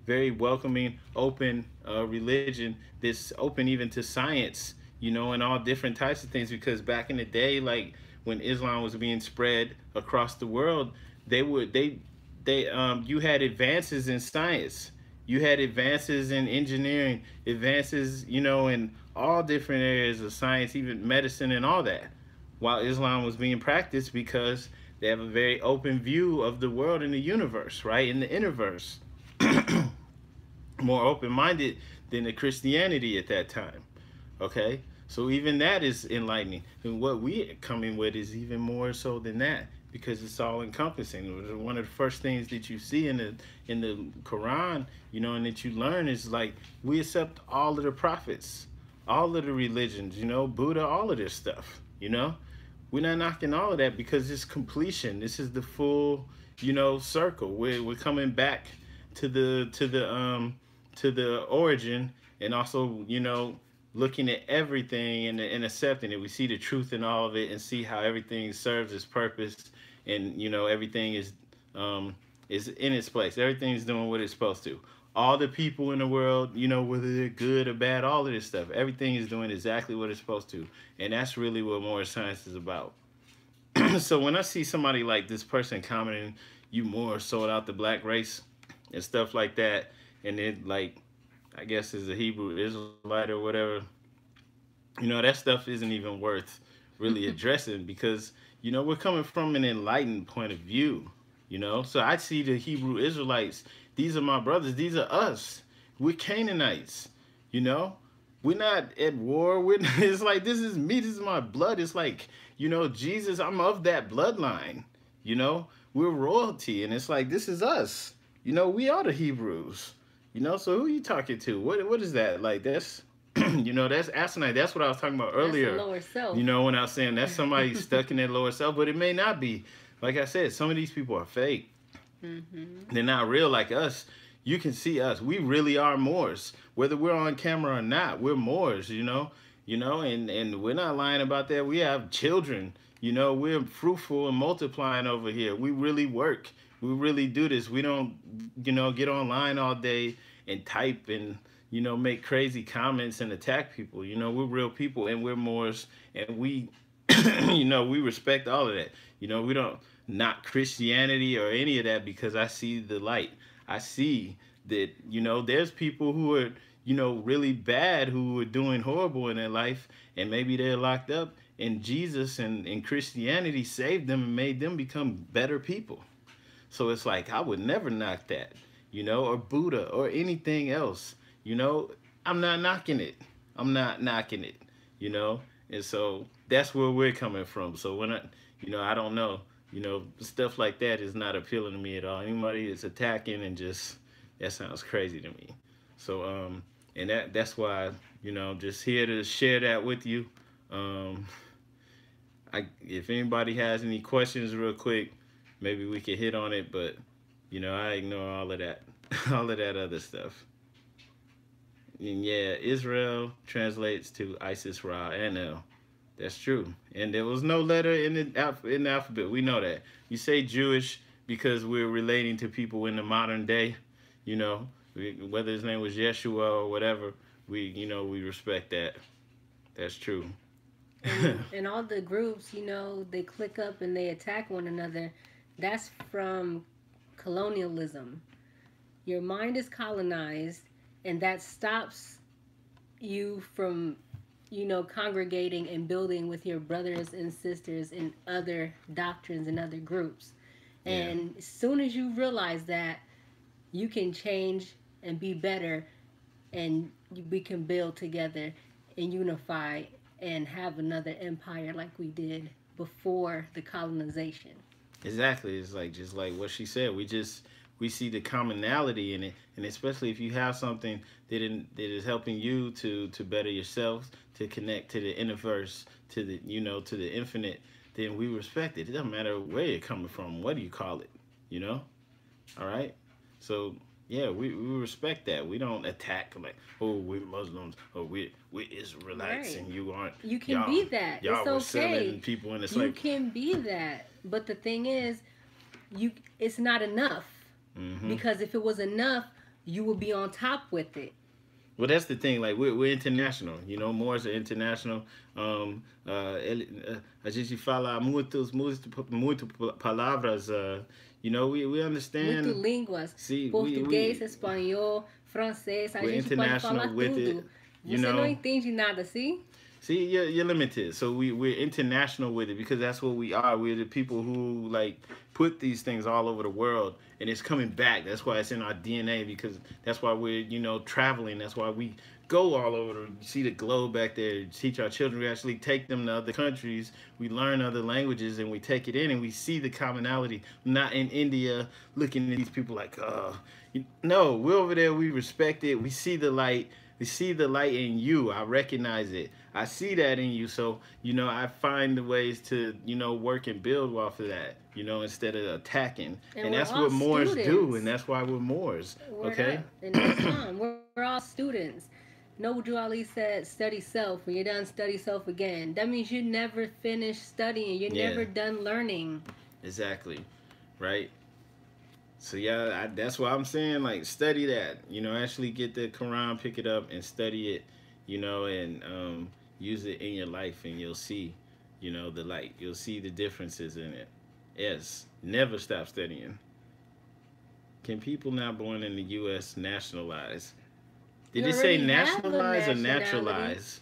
very welcoming, open religion that's open even to science, and all different types of things. Because back in the day, like when Islam was being spread across the world, you had advances in science, You had advances in engineering, advances, in all different areas of science, even medicine and all that, while Islam was being practiced because they have a very open view of the world and the universe, right? In the universe, more open minded than the Christianity at that time. Okay? So even that is enlightening. And what we coming with is even more so than that because it's all encompassing. One of the first things that you see in the Quran, and that you learn is like we accept all of the prophets, all of the religions, Buddha, all of this stuff, We're not knocking all of that because it's completion. This is the full, circle. We're coming back to the origin, and also looking at everything and accepting it. We see the truth in all of it and see how everything serves its purpose, and everything is in its place. Everything's doing what it's supposed to. All the people in the world, whether they're good or bad, all of this stuff, everything is doing exactly what it's supposed to, and that's really what Moorish science is about. So when I see somebody like this person commenting, "You Moors sold out the black race," and stuff like that, and it like, I guess is a Hebrew Israelite or whatever, that stuff isn't even worth really addressing because we're coming from an enlightened point of view. So I see the Hebrew Israelites. These are my brothers. These are us. We're Canaanites. You know, we're not at war. It's like this is me. This is my blood. It's like Jesus. I'm of that bloodline. We're royalty, and it's like this is us. We are the Hebrews. So who are you talking to? What is that? Like that's that's asinine. That's what I was talking about That's the earlier. lower self. When I was saying that's somebody stuck in their lower self, but it may not be. Like I said, some of these people are fake. They're not real like us. You can see us. We really are Moors. Whether we're on camera or not, we're Moors, and we're not lying about that. We have children, we're fruitful and multiplying over here. We really work. We really do this. We don't, get online all day and type and, make crazy comments and attack people. We're real people and we're Moors, and we, we respect all of that. We don't not Christianity or any of that because I see the light. I see that, there's people who are, really bad, who are doing horrible in their life, and maybe they're locked up, and Jesus and Christianity saved them and made them become better people. So it's like I would never knock that, or Buddha or anything else. I'm not knocking it. I'm not knocking it, and so that's where we're coming from. So when I don't know, stuff like that is not appealing to me at all. Anybody is attacking and just that sounds crazy to me. So and that's why just here to share that with you. Um, if anybody has any questions, real quick, maybe we could hit on it. But I ignore all of that, all of that other stuff. And yeah, Israel translates to Isis Ra NL. That's true. And there was no letter in the alphabet. We know that. You say Jewish because we're relating to people in the modern day. Whether his name was Yeshua or whatever, we respect that. That's true. And all the groups, they click up and they attack one another. That's from colonialism. Your mind is colonized, and that stops you from congregating and building with your brothers and sisters in other doctrines and other groups. Yeah. And as soon as you realize that, you can change and be better, and we can build together and unify and have another empire like we did before the colonization. Exactly. It's like just like what she said. We see the commonality in it, and especially if you have something that is helping you to better yourself, to connect to the universe, to the to the infinite, then we respect it. It doesn't matter where you're coming from. What do you call it? All right. So yeah, we respect that. We don't attack like, oh, we're Muslims or we're Israelites Right. and you aren't. You can Y'all be that. y'all It's were okay. selling people in the You slave. can be that. But the thing is, it's not enough. Hmm. Because if it was enough, you would be on top with it. Well, that's the thing. Like we're international. Moors are international. A gente fala muitas palavras. We Muito understand. línguas. See, Português, espanhol, francês. A we're gente pode international falar with it. tudo. You Você não know, entende nada, sim? See, you're limited. So we're international with it because that's what we are. We're the people who like put these things all over the world, and it's coming back. That's why it's in our DNA because that's why we're traveling. That's why we go all over. See the globe back there. Teach our children. We actually take them to other countries. We learn other languages and we take it in and we see the commonality. Not in India looking at these people like, no, we're over there. We respect it. We see the light. We see the light in you. I recognize it. I see that in you. So, I find the ways to, work and build off of that, instead of attacking. And And we're that's all what Moors do. And students. that's why we're Moors. Word Okay? up. And that's fine. We're all students. Noble Drew Ali said, study self. When you're done, study self again. That means you never finish studying. You're Yeah, never done learning. exactly. Right? So, yeah, that's why I'm saying, like, study that. Actually get the Quran, pick it up, and study it, and use it in your life, and you'll see, the light. You'll see the differences in it. Yes, never stop studying. Can people not born in the U.S. nationalize? You Did it say already have a nationalize or nationality. naturalize?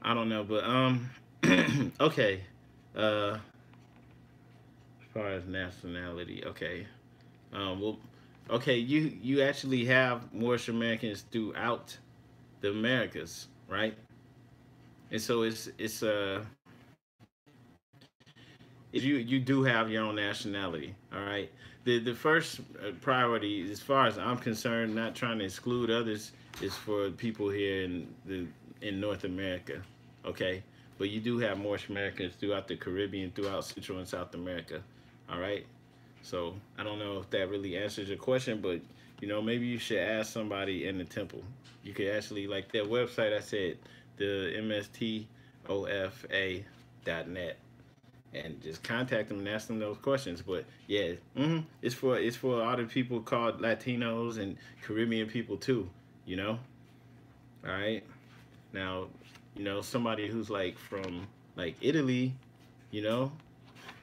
I don't know, but okay. Uh, as far as nationality, okay. Well, okay. You actually have Moorish Americans throughout the Americas, right? And so you do have your own nationality, all right. The first priority, as far as I'm concerned, not trying to exclude others, is for people here in North America, okay. But you do have Moorish Americans throughout the Caribbean, throughout Central and South America, all right. So I don't know if that really answers your question, but maybe you should ask somebody in the temple. You could actually like their website. I said the mstofa.net and just contact them and ask them those questions. But yeah, it's for other people called Latinos and Caribbean people too. You know, all right. Now, somebody who's like from like Italy. You know,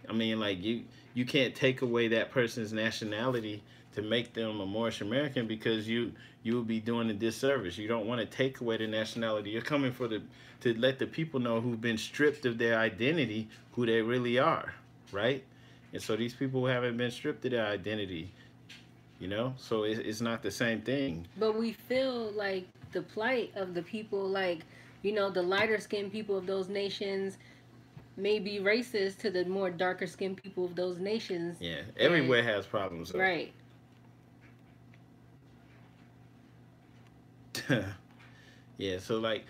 I mean, like you can't take away that person's nationality to make them a Moorish American because you would be doing a disservice. You don't want to take away the nationality. You're coming for the to let the people know who've been stripped of their identity who they really are, right? And so these people haven't been stripped of their identity, so it's not the same thing. But we feel like the plight of the people, like, the lighter skinned people of those nations may be racist to the more darker skinned people of those nations. Yeah, And, everywhere has problems though. right. Yeah, so like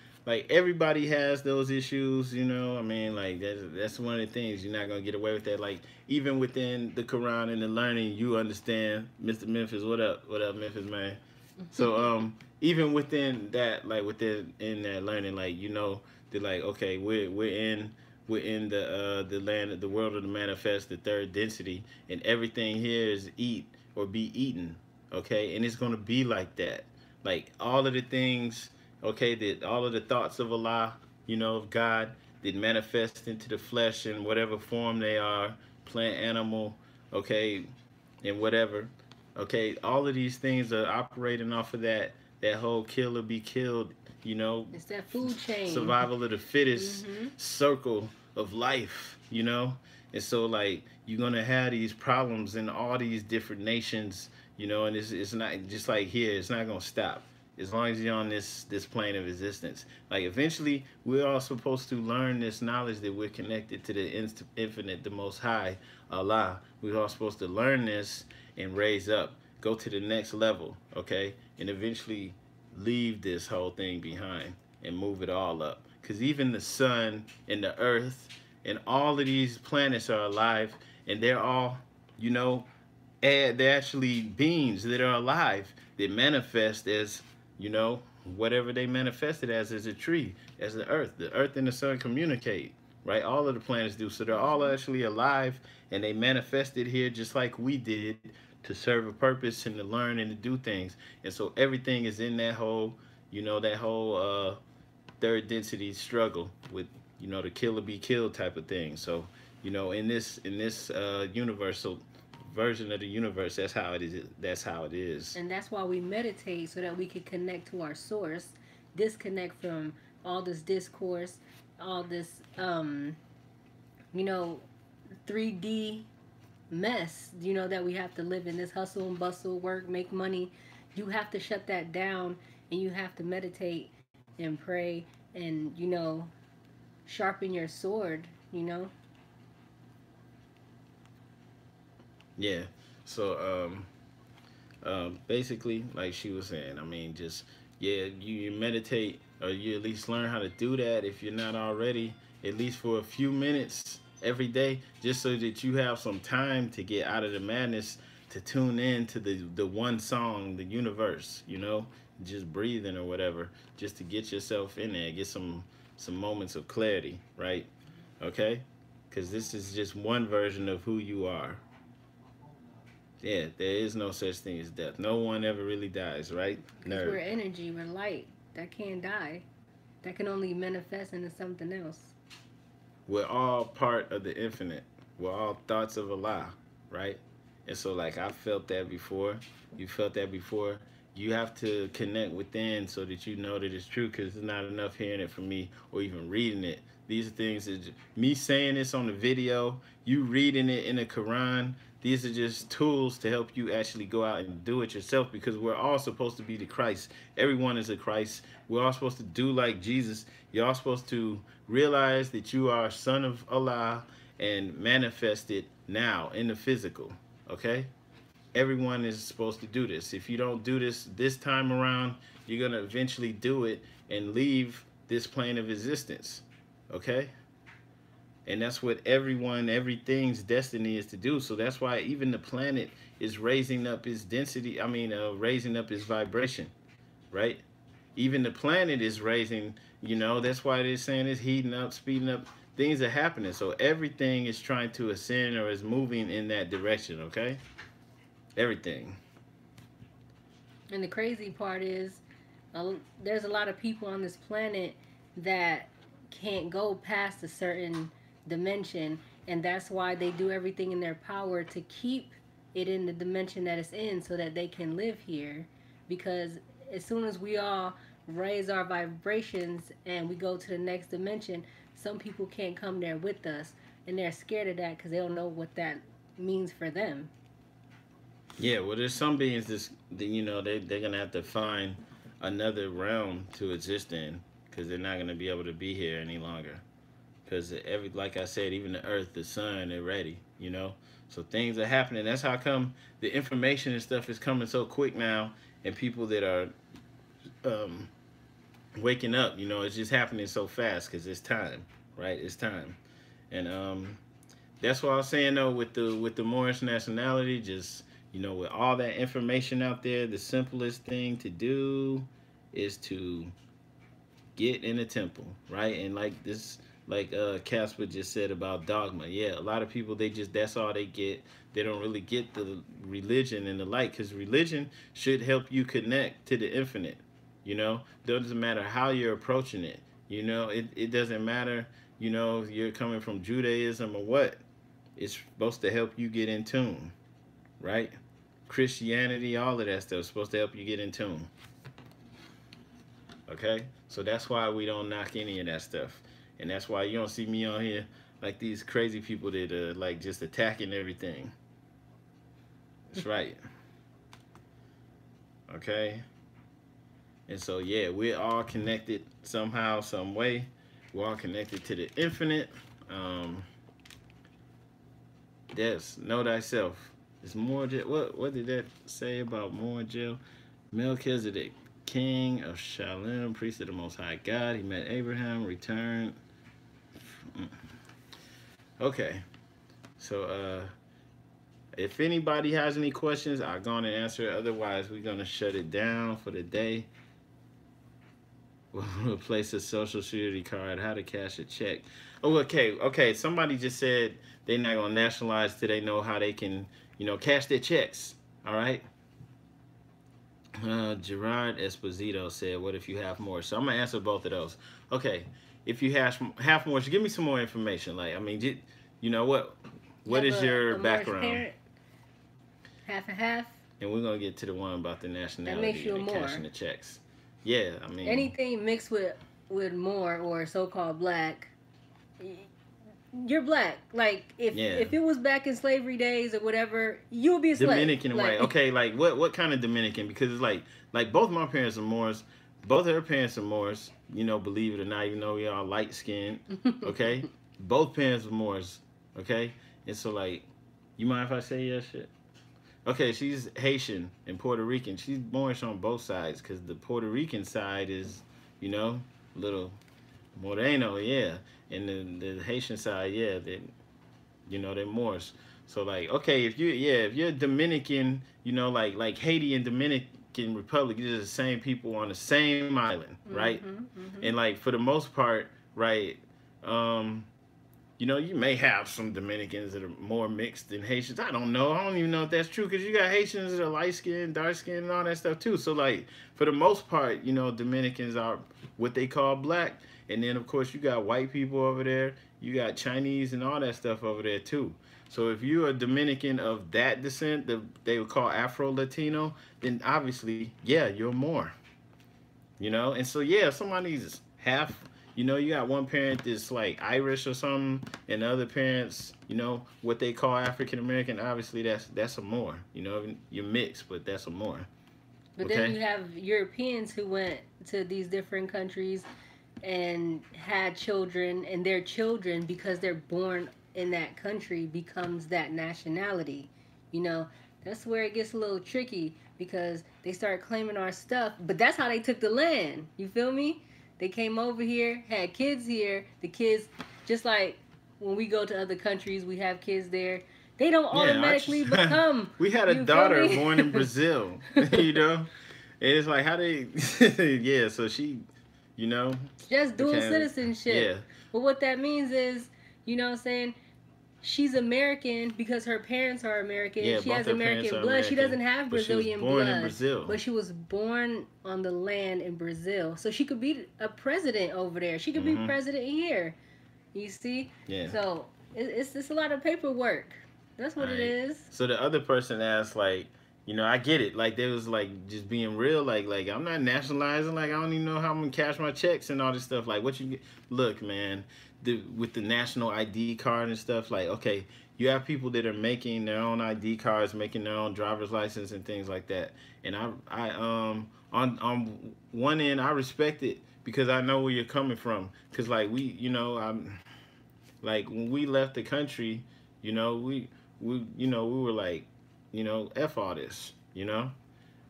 everybody has those issues, I mean, like that's one of the things you're not gonna get away with that. Like even within the Quran and the learning, you understand, Mr. Memphis. What up, Memphis man? So even within that, like within in that learning, like they're like okay, we're in the land of the world of the manifest, the third density, and everything here is eat or be eaten, okay, and it's gonna be like that. Like all of the things, okay, that all of the thoughts of Allah, of God, that manifest into the flesh in whatever form they are, plant, animal, okay, and whatever, okay, all of these things are operating off of that whole kill or be killed, you know, It's that food chain. survival of the fittest Mm-hmm. circle of life. And so like you're gonna have these problems in all these different nations, and it's not just like here, it's not gonna stop as long as you're on this plane of existence. Like eventually we're all supposed to learn this knowledge that we're connected to the infinite, the most high, Allah. We're all supposed to learn this and raise up, go to the next level, okay, and eventually leave this whole thing behind and move it all up. Because even the sun and the earth and all of these planets are alive, and they're all, you know, they're actually beings that are alive that manifest as, whatever they manifested as a tree, as the earth. The earth and the sun communicate, right? All of the planets do. So they're all actually alive, and they manifested here just like we did to serve a purpose and to learn and to do things. And so everything is in that whole, third density struggle with, the kill or be killed type of thing. So, in this universe, so version of the universe. That's how it is. That's how it is. And that's why we meditate so that we can connect to our source, disconnect from all this discourse, all this you know 3D mess, that we have to live in, this hustle and bustle, work, make money. You have to shut that down, and you have to meditate and pray and sharpen your sword. Yeah. So basically, like she was saying, I mean, just yeah, you meditate or you at least learn how to do that if you're not already, at least for a few minutes every day, just so that you have some time to get out of the madness, to tune in to the one song, the universe, just breathing or whatever, just to get yourself in there, get some moments of clarity, right? Okay, because this is just one version of who you are. Yeah, there is no such thing as death. No one ever really dies, right? Because we're Nerd. energy, we're light. That can't die. That can only manifest into something else. We're all part of the infinite. We're all thoughts of Allah, right? And so, like, I felt that before. You felt that before. You have to connect within so that you know that it's true, because it's not enough hearing it from me or even reading it. These are things that me saying this on the video, you reading it in the Quran. These are just tools to help you actually go out and do it yourself, because we're all supposed to be the Christ. Everyone is a Christ. We're all supposed to do like Jesus. You're all supposed to realize that you are a son of Allah and manifest it now in the physical. Okay? Everyone is supposed to do this. If you don't do this time around, you're going to eventually do it and leave this plane of existence. Okay? And that's what everything's destiny is to do. So that's why even the planet is raising up its density. I mean, raising up its vibration, right? Even the planet is raising. That's why they're saying it's heating up, speeding up. Things are happening. So everything is trying to ascend or is moving in that direction. Okay, everything. And the crazy part is, there's a lot of people on this planet that can't go past a certain dimension, and that's why they do everything in their power to keep it in the dimension that it's in so that they can live here. Because as soon as we all raise our vibrations and we go to the next dimension, some people can't come there with us, and they're scared of that because they don't know what that means for them. Yeah, well, there's some beings they're gonna have to find another realm to exist in, because they're not gonna be able to be here any longer. Because like I said, even the earth, the sun, they're ready. So things are happening. That's how come the information and stuff is coming so quick now, and people that are um, waking up, it's just happening so fast because it's time, right? It's time. And that's what I was saying though, with the Moorish nationality, just with all that information out there, the simplest thing to do is to get in a temple, right? And like this, like Casper just said about dogma. Yeah, a lot of people, they just, that's all they get. They don't really get the religion and the light, because religion should help you connect to the infinite. Doesn't matter how you're approaching it. It doesn't matter. If you're coming from Judaism or what. It's supposed to help you get in tune, right? Christianity, all of that stuff is supposed to help you get in tune. Okay, so that's why we don't knock any of that stuff, and that's why you don't see me on here like these crazy people that like just attacking everything. That's right. Okay, and so yeah, we're all connected somehow, some way. We're all connected to the infinite. Um, yes, know thyself. It's more. What did that say about more jail? Melchizedek, king of Shalem, priest of the Most High God. He met Abraham, returned. Okay, so if anybody has any questions, I'll go on and answer. Otherwise, we're gonna shut it down for the day. We'll replace a social security card. How to cash a check. Oh, okay. Somebody just said they're not gonna nationalize till they know how they can, cash their checks. All right. Gerard Esposito said, "What if you have more?" So I'm gonna answer both of those. Okay, if you have more, so give me some more information. Like, I mean, what You have is your a Moorish background? parent. half and half. And we're gonna get to the one about the That makes nationality you and a the cashing Moor. the checks. Yeah, I mean, Anything mixed with Moor or so-called black, you're black. Like yeah, if it was back in slavery days or whatever, you would be a slave. Dominican, right? Like Okay, like what kind of Dominican? Because it's like both my parents are Moors, both her parents are Moors. You know, believe it or not, even though we all light skinned. Okay, both parents are Moors. Okay, and so like, you mind if I say yeah shit? Okay, she's Haitian and Puerto Rican. She's Moorish on both sides because the Puerto Rican side is, you know, little Moreno, yeah, and the Haitian side, yeah, they, you know, they're Moors. So like, okay, if you're Dominican, you know, like Haiti and Dominican Republic, these are the same people on the same island, right? mhm, And mhm. like for the most part, right, um, you know, you may have some Dominicans that are more mixed than Haitians. I don't know. I don't even know if that's true because you got Haitians that are light skinned, dark skinned, and all that stuff too. So, like, for the most part, you know, Dominicans are what they call black. And then, of course, you got white people over there. You got Chinese and all that stuff over there too. So, if you're a Dominican of that descent, that they would call Afro Latino, then obviously, yeah, you're more. You know, and so yeah, if somebody's half, you know, you got one parent that's like Irish or something, and the other parents, you know, what they call African American. Obviously, that's a more. You know, you're mixed, but that's a more. But then Okay. you have Europeans who went to these different countries and had children, and their children, because they're born in that country, becomes that nationality. You know, that's where it gets a little tricky because they start claiming our stuff, but that's how they took the land. You feel me? They came over here, had kids here. The kids, just like when we go to other countries, we have kids there. They don't Yeah, automatically become. we had a You feel daughter me? born in Brazil. You know, and it's like how they, yeah. So she, you know, Just dual became, citizenship. yeah, But what that means is, you know what I'm saying? She's American because her parents are American. yeah. She Both has her parents American are blood. She American, doesn't have but she was Brazilian born in blood, Brazil. but she was born on the land in Brazil. So she could be a president over there. She could be Hmm. president here. You see? Yeah. So it's a lot of paperwork. That's All what it right. is. So the other person asked, like, you know, I get it. Like, they was like just being real. Like I'm not nationalizing. Like, I don't even know how I'm gonna cash my checks and all this stuff. Like, what you look, man, with the national ID card and stuff. Like, okay, you have people that are making their own ID cards, making their own driver's license and things like that. And on one end, I respect it because I know where you're coming from. Cause like we, you know, I'm like when we left the country, you know, we were like, you know, F all this, you know?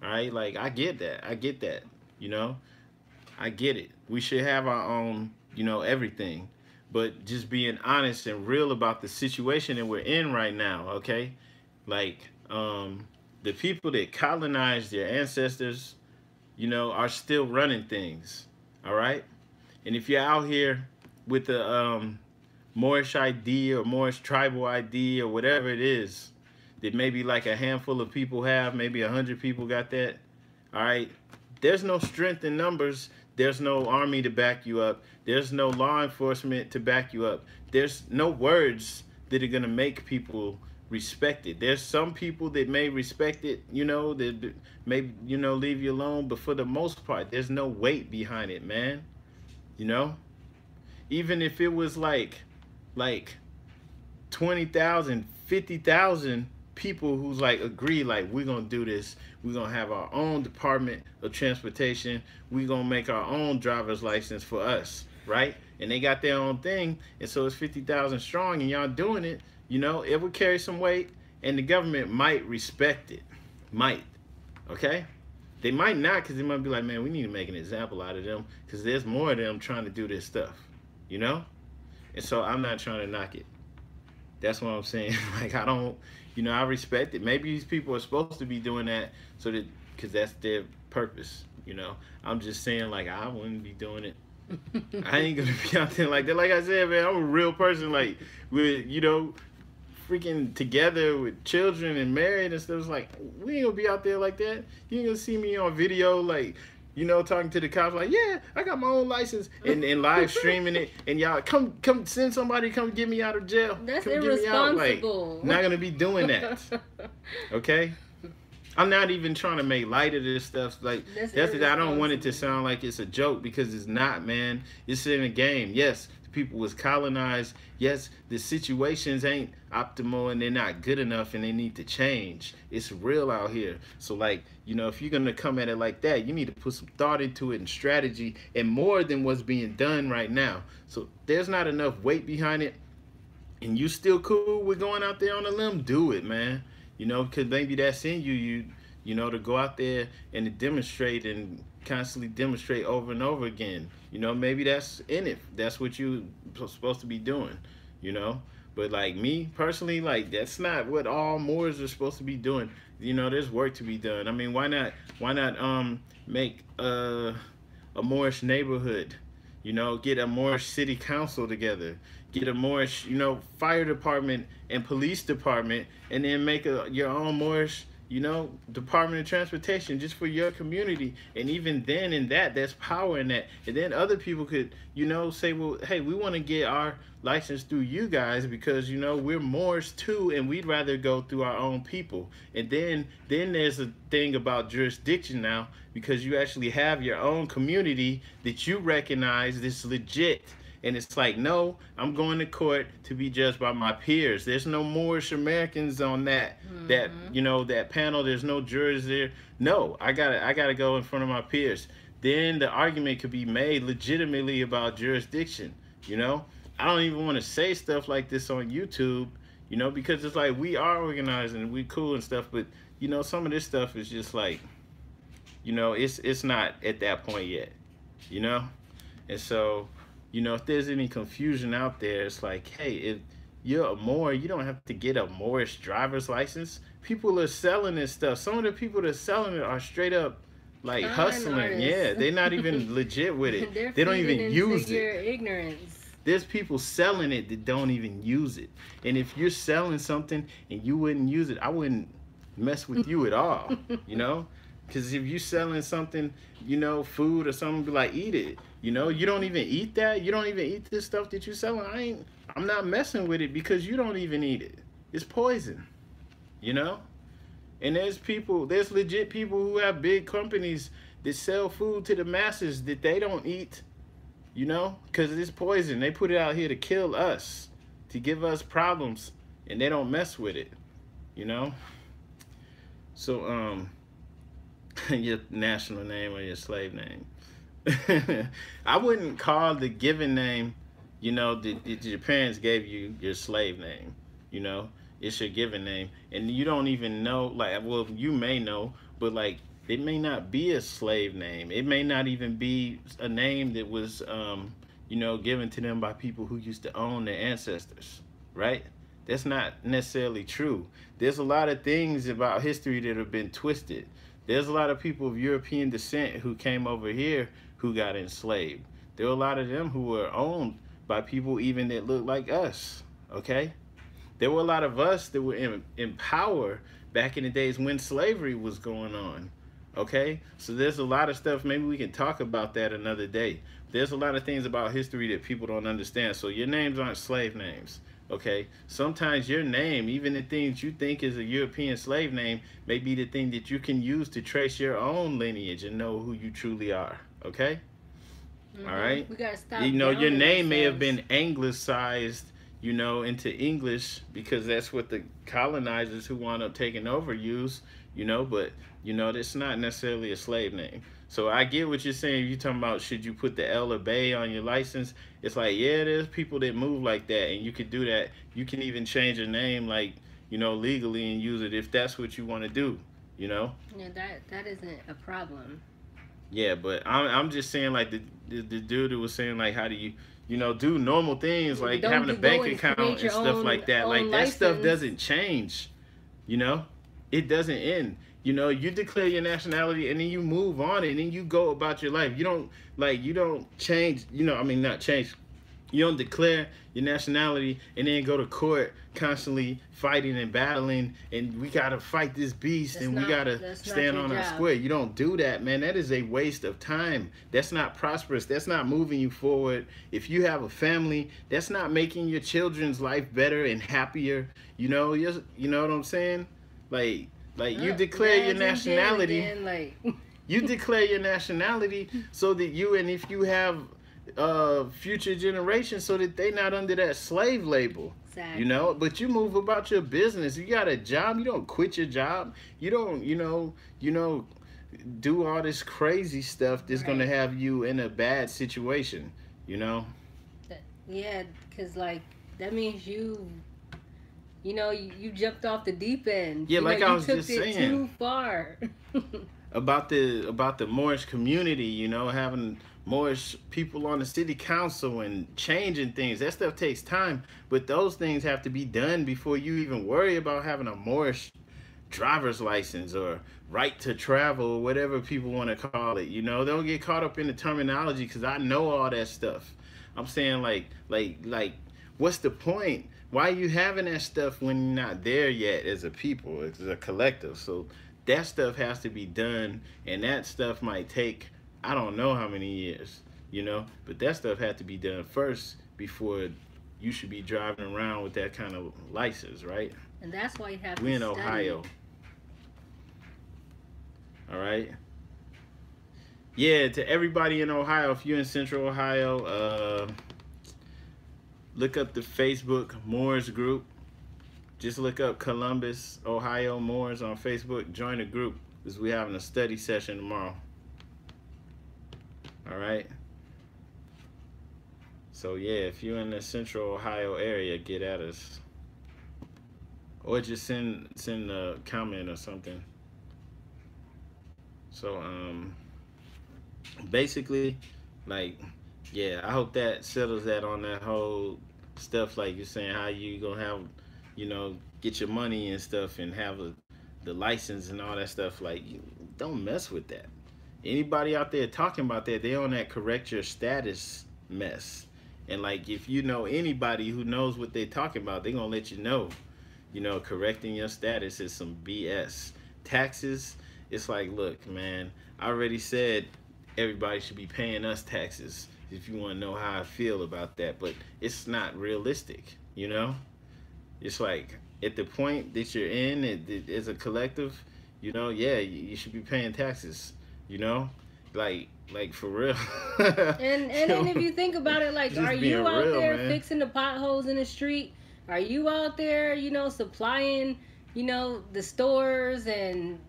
All right? Like I get that. I get that. You know? I get it. We should have our own, you know, everything. But just being honest and real about the situation that we're in right now, okay? Like, the people that colonized their ancestors, you know, are still running things. All right? And if you're out here with the Moorish ID or Moorish tribal ID or whatever it is that maybe like a handful of people have, maybe 100 people got that. All right, there's no strength in numbers. There's no army to back you up. There's no law enforcement to back you up. There's no words that are gonna make people respect it. There's some people that may respect it, you know, that may, you know, leave you alone, but for the most part, there's no weight behind it, man. You know, even if it was like 20,000, 50,000 people who's like agree like we're gonna do this, we're gonna have our own department of transportation, we're gonna make our own driver's license for us, right? And they got their own thing, and so it's 50,000 strong and y'all doing it, you know, it would carry some weight and the government might respect it. Might. Okay? They might not because they might be like, man, we need to make an example out of them because there's more of them trying to do this stuff, you know? And so I'm not trying to knock it. That's what I'm saying. Like, I don't, you know, I respect it. Maybe these people are supposed to be doing that so that, because that's their purpose, you know? I'm just saying, like, I wouldn't be doing it. I ain't gonna be out there like that. Like I said, man, I'm a real person. Like, with, you know, freaking together with children and married and stuff. It's like, we ain't gonna be out there like that. You ain't gonna see me on video, like, you know, talking to the cops, like, yeah, I got my own license, and live streaming it, and y'all come send somebody, come get me out of jail, That's come get me out. Like, irresponsible. not gonna be doing that. Okay, I'm not even trying to make light of this stuff. Like That's that's it. I don't want it to irresponsible. sound like it's a joke because it's not, man. It's in a game. Yes, people was colonized. Yes, the situations ain't optimal and they're not good enough and they need to change. It's real out here. So like, if you're gonna come at it like that, you need to put some thought into it and strategy and more than what's being done right now. So there's not enough weight behind it and you still cool with going out there on a limb, do it, man. Because maybe that's in you, to go out there and to demonstrate and constantly demonstrate over and over again. Maybe that's in it. That's what you supposed to be doing, you know. But like me personally, like that's not what all Moors are supposed to be doing. There's work to be done. I mean, why not make a Moorish neighborhood? Get a Moorish city council together, get a Moorish, fire department and police department, and then make your own Moorish, Department of Transportation just for your community. And even then, in that, there's power in that. And then other people could, say, well, hey, we want to get our license through you guys because we're Moors too, and we'd rather go through our own people. And then there's a thing about jurisdiction now because you actually have your own community that you recognize that's legit. And it's like, no, I'm going to court to be judged by my peers. There's no Moorish Americans on that panel. There's no jurors there. No, I gotta go in front of my peers. Then the argument could be made legitimately about jurisdiction. You know, I don't even want to say stuff like this on YouTube. Because it's like we are organized and we cool and stuff, but some of this stuff is just like, it's not at that point yet. You know, and so if there's any confusion out there, it's like, hey, if you're a Moor, you don't have to get a Moorish driver's license. People are selling this stuff. Some of the people that are selling it are straight up like Con hustling. artists. Yeah, they're not even legit with it. They're They don't feeding even into use it. your ignorance. There's people selling it that don't even use it. And if you're selling something and you wouldn't use it, I wouldn't mess with you at all. You know, because if you selling something, food or something, be like, eat it. You don't even eat that. You don't even eat this stuff that you selling. I'm not messing with it because you don't even eat it. It's poison. You know. And there's legit people who have big companies that sell food to the masses that they don't eat. Because it's poison. They put it out here to kill us, to give us problems, and they don't mess with it. You know. So your national name or your slave name. I wouldn't call the given name, that your parents gave you your slave name. You know, it's your given name, and you don't even know. Like, well, you may know, but like, it may not be a slave name. It may not even be a name that was, given to them by people who used to own their ancestors. Right? That's not necessarily true. There's a lot of things about history that have been twisted. There's a lot of people of European descent who came over here who got enslaved. There were a lot of them who were owned by people even that looked like us. Okay? There were a lot of us that were in power back in the days when slavery was going on. Okay? So there's a lot of stuff. Maybe we can talk about that another day. There's a lot of things about history that people don't understand. So your names aren't slave names. Okay, sometimes your name, even the things you think is a European slave name, may be the thing that you can use to trace your own lineage and know who you truly are. Okay, all right. We gotta stop Your downing name may have ourselves. been anglicized, into English because that's what the colonizers who wound up taking over use. But that's not necessarily a slave name. So I get what you're saying. You're talking about should you put the L or Bay on your license? It's like, yeah, there's people that move like that, and you could do that. You can even change your name, like, legally and use it if that's what you want to do. You know? Yeah, that isn't a problem. Yeah, but I'm just saying, like, the dude that was saying, like, how do you, do normal things, like Don't having a you go bank and account create and your stuff like that. own Like, that stuff license? doesn't change, you know? It doesn't end. You declare your nationality and then you move on and then you go about your life. You don't change, I mean, not change. You don't declare your nationality and then go to court constantly fighting and battling and we got to fight this beast That's and we not got to that's not stand your on our job. square. You don't do that, man. That is a waste of time. That's not prosperous. That's not moving you forward. If you have a family, that's not making your children's life better and happier. You know what I'm saying? Like, Like you Oh, declare your dad's in jail nationality. again. Like, You declare your nationality so that you, and if you have future generations, so that they not under that slave label. You know, exactly. but you move about your business. You got a job. You don't quit your job. You don't, you know, do all this crazy stuff that's gonna Right. have you in a bad situation. You know. Yeah, because, like, that means you jumped off the deep end. Yeah, like I You was took just it saying too far. about the Moorish community. You know, having Moorish people on the city council and changing things. That stuff takes time, but those things have to be done before you even worry about having a Moorish driver's license or right to travel or whatever people want to call it. You know, don't get caught up in the terminology because I know all that stuff. I'm saying like, what's the point? Why are you having that stuff when you're not there yet as a people, as a collective? So that stuff has to be done, and that stuff might take I don't know how many years, you know, but that stuff had to be done first before you should be driving around with that kind of license, right? And that's why you have to We in study. Ohio, all right. Yeah, to everybody in Ohio, if you're in Central Ohio, look up the Facebook Moors group. Just look up Columbus, Ohio Moors on Facebook. Join the group because we having a study session tomorrow. All right. So yeah, if you're in the Central Ohio area, get at us, or just send a comment or something. So basically, like, yeah, I hope that settles that on that whole stuff. Like you're saying, how you gonna have, get your money and stuff and have the license and all that stuff. Like, don't mess with that. Anybody out there talking about that, they on that correct your status mess. And like, if you know anybody who knows what they're talking about, they gonna let you know. Correcting your status is some BS. Taxes, it's like, look, man, I already said everybody should be paying us taxes if you want to know how I feel about that, but it's not realistic, you know? It's like at the point that you're in as a collective, yeah, you should be paying taxes, you know? Like for real. And then if you think about it, like, are Just being you out real, there man. fixing the potholes in the street? Are you out there, supplying, the stores and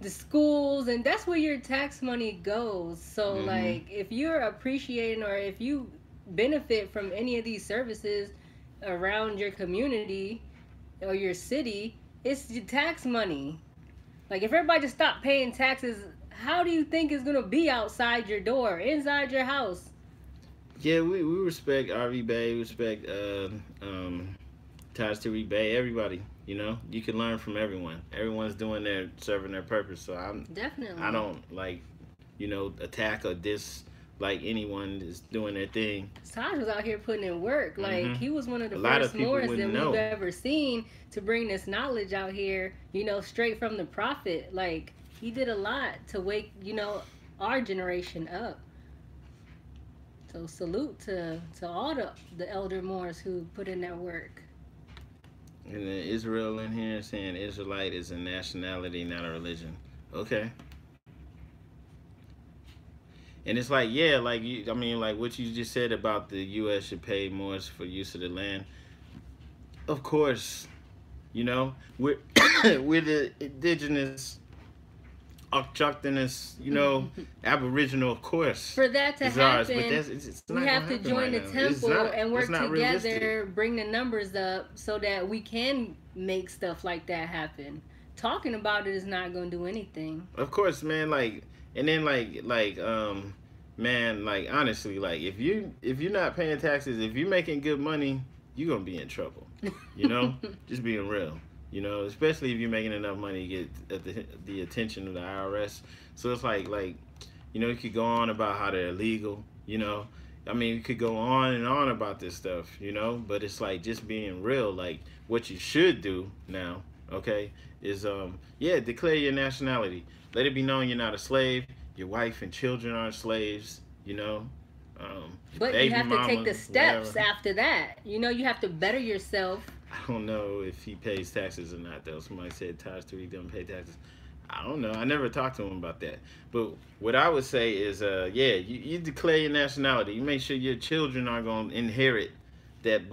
the schools? And that's where your tax money goes. So, Mm-hmm. like, if you're appreciating or if you benefit from any of these services around your community or your city, it's your tax money. Like, if everybody just stopped paying taxes, how do you think it's gonna be outside your door, inside your house? Yeah, we respect RV Bay, respect Ties to Bay, everybody. You can learn from everyone. Everyone's doing their serving their purpose. So I Definitely. don't like, attack or diss like anyone is doing their thing. Taj was out here putting in work. Like, Hmm. he was one of the A lot first of people Moors wouldn't that we've know. ever seen to bring this knowledge out here, straight from the prophet. Like, he did a lot to wake, our generation up. So salute to all the elder Moors who put in that work. And then Israel in here saying Israelite is a nationality, not a religion. Okay. And it's like, yeah, like I mean, like what you just said about the U.S. should pay more for use of the land. Of course, we're we're the indigenous, autochthonous, aboriginal, of course, For that to is ours. But happen, it's we not gonna have to happen join right the now. It's temple not. and It's work not realistic. together, bring the numbers up so that we can make stuff like that happen. Talking about it is not going to do anything. Of course, man. Like, and then man, like honestly, like if you're not paying taxes, if you're making good money, you're gonna be in trouble. You know, just being real. Especially if you're making enough money to get the attention of the IRS. So it's like, you could go on about how they're illegal. I mean, you could go on and on about this stuff. But it's like just being real. Like what you should do now, okay, is yeah, declare your nationality. Let it be known you're not a slave. Your wife and children aren't slaves. Your But you baby have to take mama, the whatever. steps after that. You have to better yourself don't know if he pays taxes or not, though. Somebody said Taj Tariq doesn't pay taxes. I don't know. I never talked to him about that. But what I would say is, yeah, you declare your nationality. You make sure your children are gonna inherit that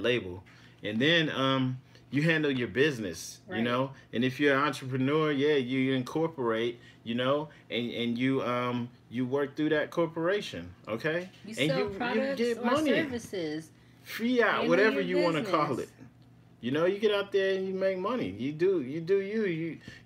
label, and then you handle your business. Right. And if you're an entrepreneur, yeah, you incorporate. And you work through that corporation, okay, You and sell you products get or money, services. fiat, Handle whatever your you want to call it. business. You get out there and you make money.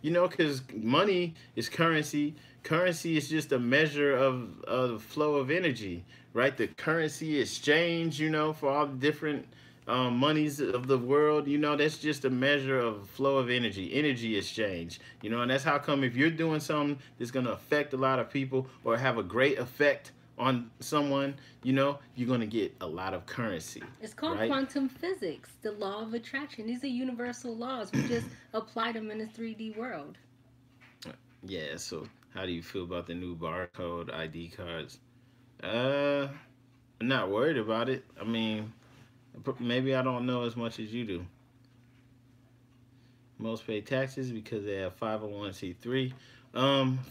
Because money is currency. Currency is just a measure of the flow of energy, right? The currency exchange, for all the different monies of the world, that's just a measure of flow of energy exchange, and that's how come if you're doing something that's going to affect a lot of people or have a great effect on someone, you're going to get a lot of currency, It's called right? quantum physics, the law of attraction. These are universal laws. We just apply them in a 3D world. Yeah, so how do you feel about the new barcode ID cards? Uh, I'm not worried about it. I mean, maybe I don't know as much as you do. Most pay taxes because they have 501c3.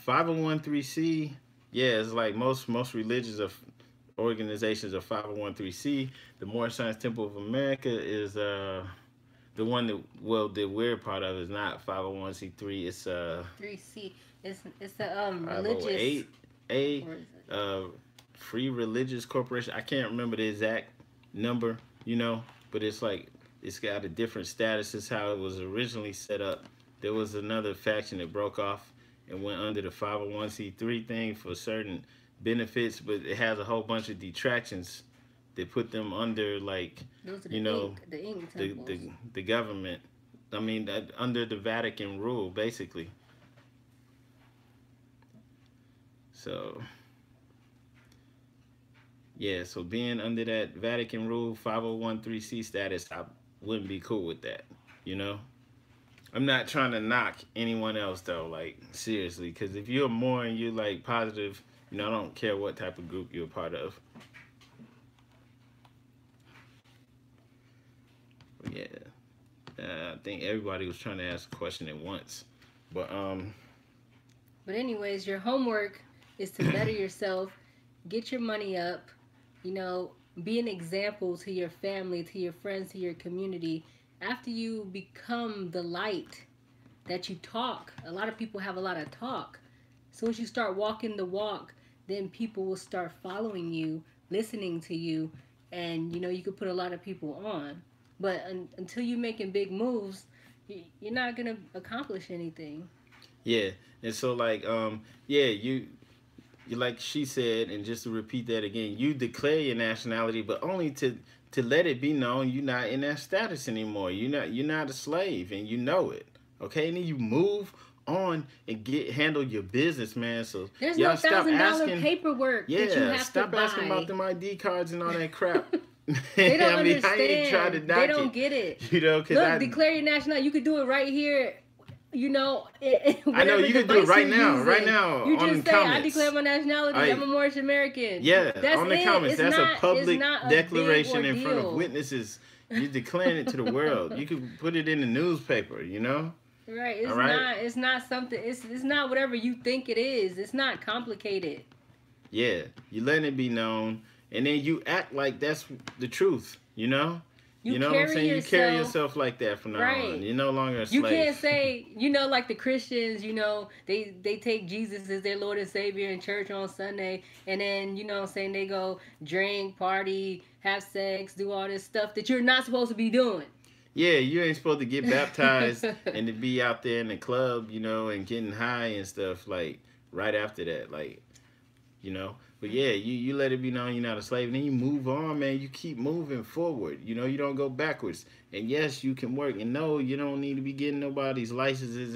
501c, yeah, it's like most religious of organizations are 501c. The Moorish Science Temple of America is the one that, well, the weird part of it is not 501c3. It's 3C. It's the religious, 508 a or is it? uh, free religious corporation. I can't remember the exact number, but it's like it's got a different status. It's how it was originally set up. There was another faction that broke off and went under the 501c3 thing for certain benefits, but it has a whole bunch of detractions that put them under, like, Those are you know the ink the temples. the, the government. I mean, under the Vatican rule, basically. So yeah, so being under that Vatican rule 501c status, I wouldn't be cool with that. You know, I'm not trying to knock anyone else though, like seriously, because if you're more and you're like positive, I don't care what type of group you're a part of. But yeah, I think everybody was trying to ask a question at once, but But anyways, your homework is to better yourself, get your money up, you know, be an example to your family, to your friends, to your community. After you become the light that you talk, a lot of people have a lot of talk. So as you start walking the walk, then people will start following you, listening to you, and you could put a lot of people on. But until you're making big moves, you're not gonna accomplish anything. yeah, and so like yeah, you like she said, and just to repeat that again, you declare your nationality, but only to let it be known you're not in that status anymore. You're not a slave, and you know it. Okay, and then you move on and get handle your business, man. So There's no y'all stop $1,000 asking. paperwork that you Yeah, have to stop asking about buy. them ID cards and all that crap. They don't I mean, I ain't trying to understand. They knock it, don't get it. because Look, declare your nationality. You could do it right here. I know Whatever you can do it device right you're now, using. You on the just say, "I declare comments. my nationality. I'm I a Moorish American." Yeah, That's on the it. comments. It's That's a not. It's public not a big declaration in front of ordeal. witnesses. You're declaring it to the world. You could put it in the newspaper. Right. All It's right? not. It's not something. It's not whatever you think it is. It's not complicated. Yeah, you letting it be known, and then you act like that's the truth. You know. You You know what I'm carry saying? You carry yourself yourself like that from now on. right. You're no longer a You can't slave. say, like the Christians, they take Jesus as their Lord and Savior in church on Sunday, and then, saying they go drink, party, have sex, do all this stuff that you're not supposed to be doing. Yeah, you ain't supposed to get baptized and to be out there in the club, and getting high and stuff like right after that. Like, But yeah, you let it be known you're not a slave, and then you move on, man. You keep moving forward. You don't go backwards. And yes, you can work. And no, you don't need to be getting nobody's licenses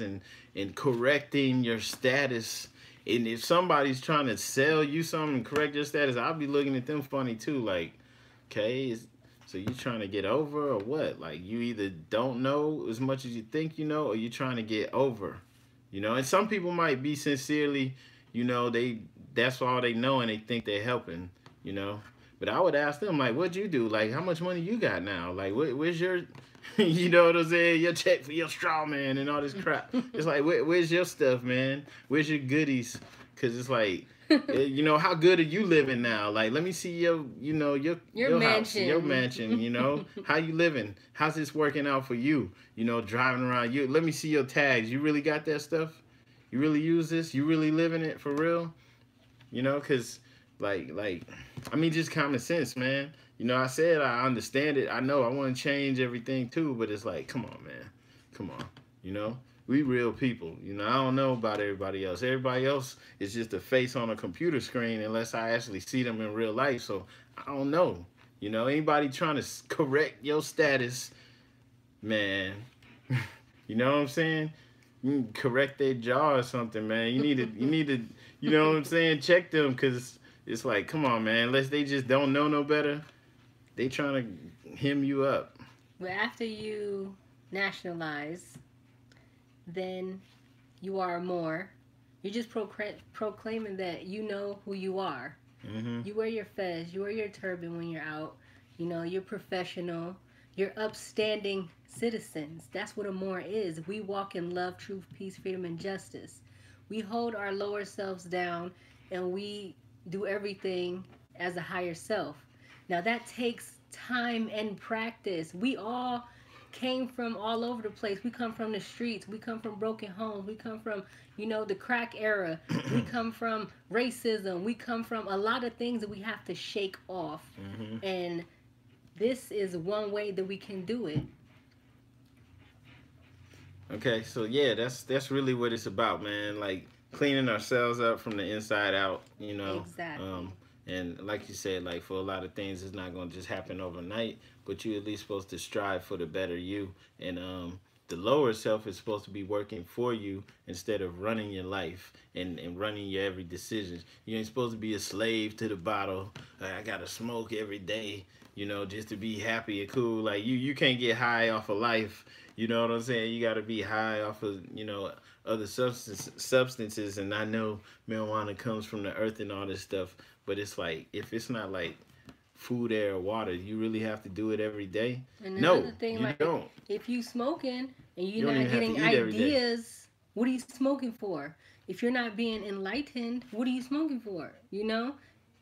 and correcting your status. And if somebody's trying to sell you something and correct your status, I'll be looking at them funny too. Like, okay, so you trying to get over or what? Like, you either don't know as much as you think you know, or you trying to get over. And some people might be sincerely, they that's all they know and they think they're helping, you know. But I would ask them like, "What'd you do? Like, how much money you got now? Like, where's your, you know what I'm saying? Your check for your straw man and all this crap. It's like, where's your stuff, man? Where's your goodies? Cause it's like, you know, how good are you living now? Like, let me see your, you know, Your your house, your mansion. mansion. You know, how you living? How's this working out for you? You know, driving around. You let me see your tags. You really got that stuff? You really use this? You really living it for real? You know, cause like I mean, just common sense, man. You know, I said I understand it. I know I want to change everything too, but it's like, come on, man, come on. You know, we real people. You know, I don't know about everybody else. Everybody else is just a face on a computer screen unless I actually see them in real life. So I don't know. You know, anybody trying to correct your status, man. You know what I'm saying? You need to correct their jaw or something, man. You need to, you know what I'm saying? Check them because it's like, come on, man. Unless they just don't know no better, they trying to hem you up. But after you nationalize, then you are more. You're just proclaiming that you know who you are. Hmm. You wear your fez, you wear your turban when you're out. You know, you're professional. You're upstanding citizens. That's what a Moor is. We walk in love, truth, peace, freedom, and justice. We hold our lower selves down and we do everything as a higher self. Now, that takes time and practice. We all came from all over the place. We come from the streets. We come from broken homes. We come from, the crack era. We come from racism. We come from a lot of things that we have to shake off. Hmm. And this is one way that we can do it. Okay, so yeah, that's really what it's about, man. Like cleaning ourselves up from the inside out, you know. Exactly. And like you said, like for a lot of things, it's not gonna just happen overnight. But you at least supposed to strive for the better you, and the lower self is supposed to be working for you instead of running your life and running your every decision. You ain't supposed to be a slave to the bottle. Like, I gotta smoke every day, you know, just to be happy and cool. Like you can't get high off of life. You know what I'm saying? You got to be high off of, other substances. And I know marijuana comes from the earth and all this stuff, but it's like if it's not like food, air, water, you really have to do it every day. And No, another thing, you like, don't. if you smoking and You you're don't not even have to getting eat every day. ideas, what are you smoking for? If you're not being enlightened, what are you smoking for? Yeah,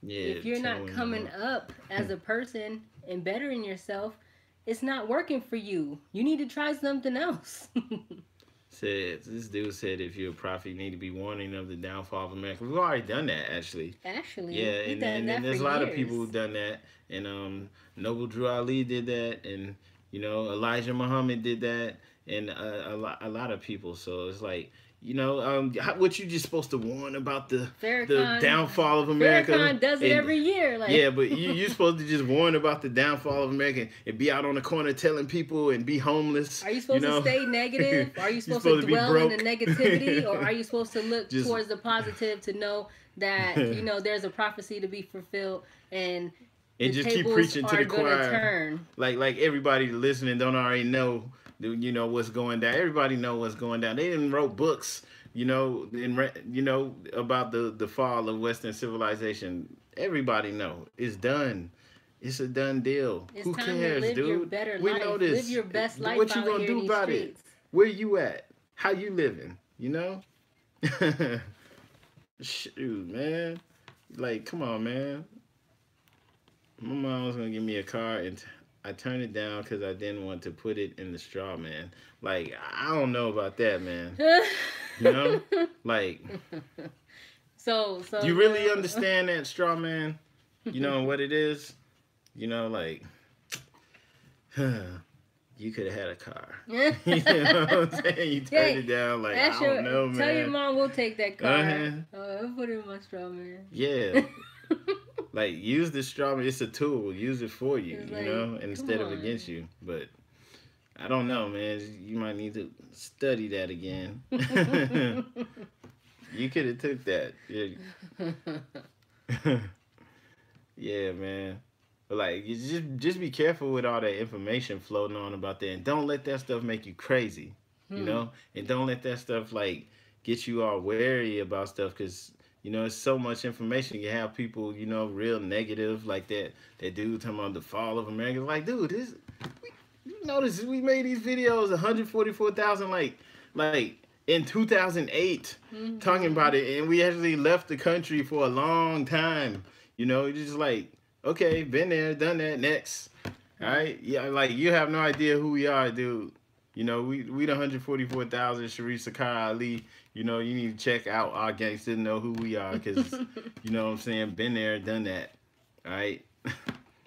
If you're not tone them coming up. up as a person and bettering yourself, it's not working for you. You need to try something else. Said this dude said if you're a prophet, you need to be warning of the downfall of America. We've already done that actually. Actually, Yeah, we and, done and, that and for there's a lot of people years. who've done that. And Noble Drew Ali did that, and Elijah Muhammad did that, and a lot of people. So it's like what you just supposed to warn about the Farrakhan, downfall of America, Farrakhan does it and every year. yeah, Like, but you supposed to just warn about the downfall of America and be out on the corner telling people and be homeless. are you You supposed to know, stay negative? Are you you're supposed to supposed to be dwell in the broke. negativity? Or are you supposed to look Just towards the positive to know that, there's a prophecy to be fulfilled and and the just keep tables preaching to are the going to choir, turn? like everybody listening don't already know, what's going down. Everybody know what's going down. They didn't wrote books, about the fall of Western civilization. Everybody know it's done. It's a done deal. It's Who time to cares, live your dude? better We know life. Live this. your best life What you out gonna here in do these about it? streets. Where you at? How you living? Shoot, man. Like, come on, man. My mom was gonna give me a car, and I turned it down because I didn't want to put it in the straw, man. Like, I don't know about that, man. You know, like, So do you really the understand that straw, man? You know what it is? Like, you could have had a car. You know what I'm saying? You turned Hey, it down. Like, I ask don't know, tell your man. mom we'll take that Uh car. huh. I'll put it in my straw, man. Yeah. Like, use the straw. It's a tool. Use it for you. It's like, come Instead of against on. you. But I don't know, man. You might need to study that again. You could have took that. Yeah. Yeah, man. But like, you just be careful with all that information floating on about that, and don't let that stuff make you crazy. Hmm. And don't let that stuff like get you all wary about stuff, because You know, it's so much information. You have people, you know, real negative like that. That dude talking about the fall of America. Like, dude, this we, you notice we made these videos 144,000 like in 2008 talking Mm-hmm. about it, and we actually left the country for a long time. You know, it's just like, okay, been there, done that. Next, all Right. right, yeah, like you have no idea who we are, dude. You know, we the 144,000 Sharif Sakar Ali. You know, you need to check out our gangsters to know who we are, because you know what I'm saying, been there, done that. All right.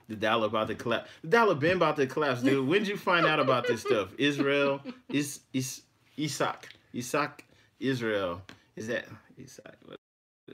The dollar about to collapse. The dollar been about to collapse, dude. When did you find out about this stuff? Israel is Isaac Israel. Is that Isaac? What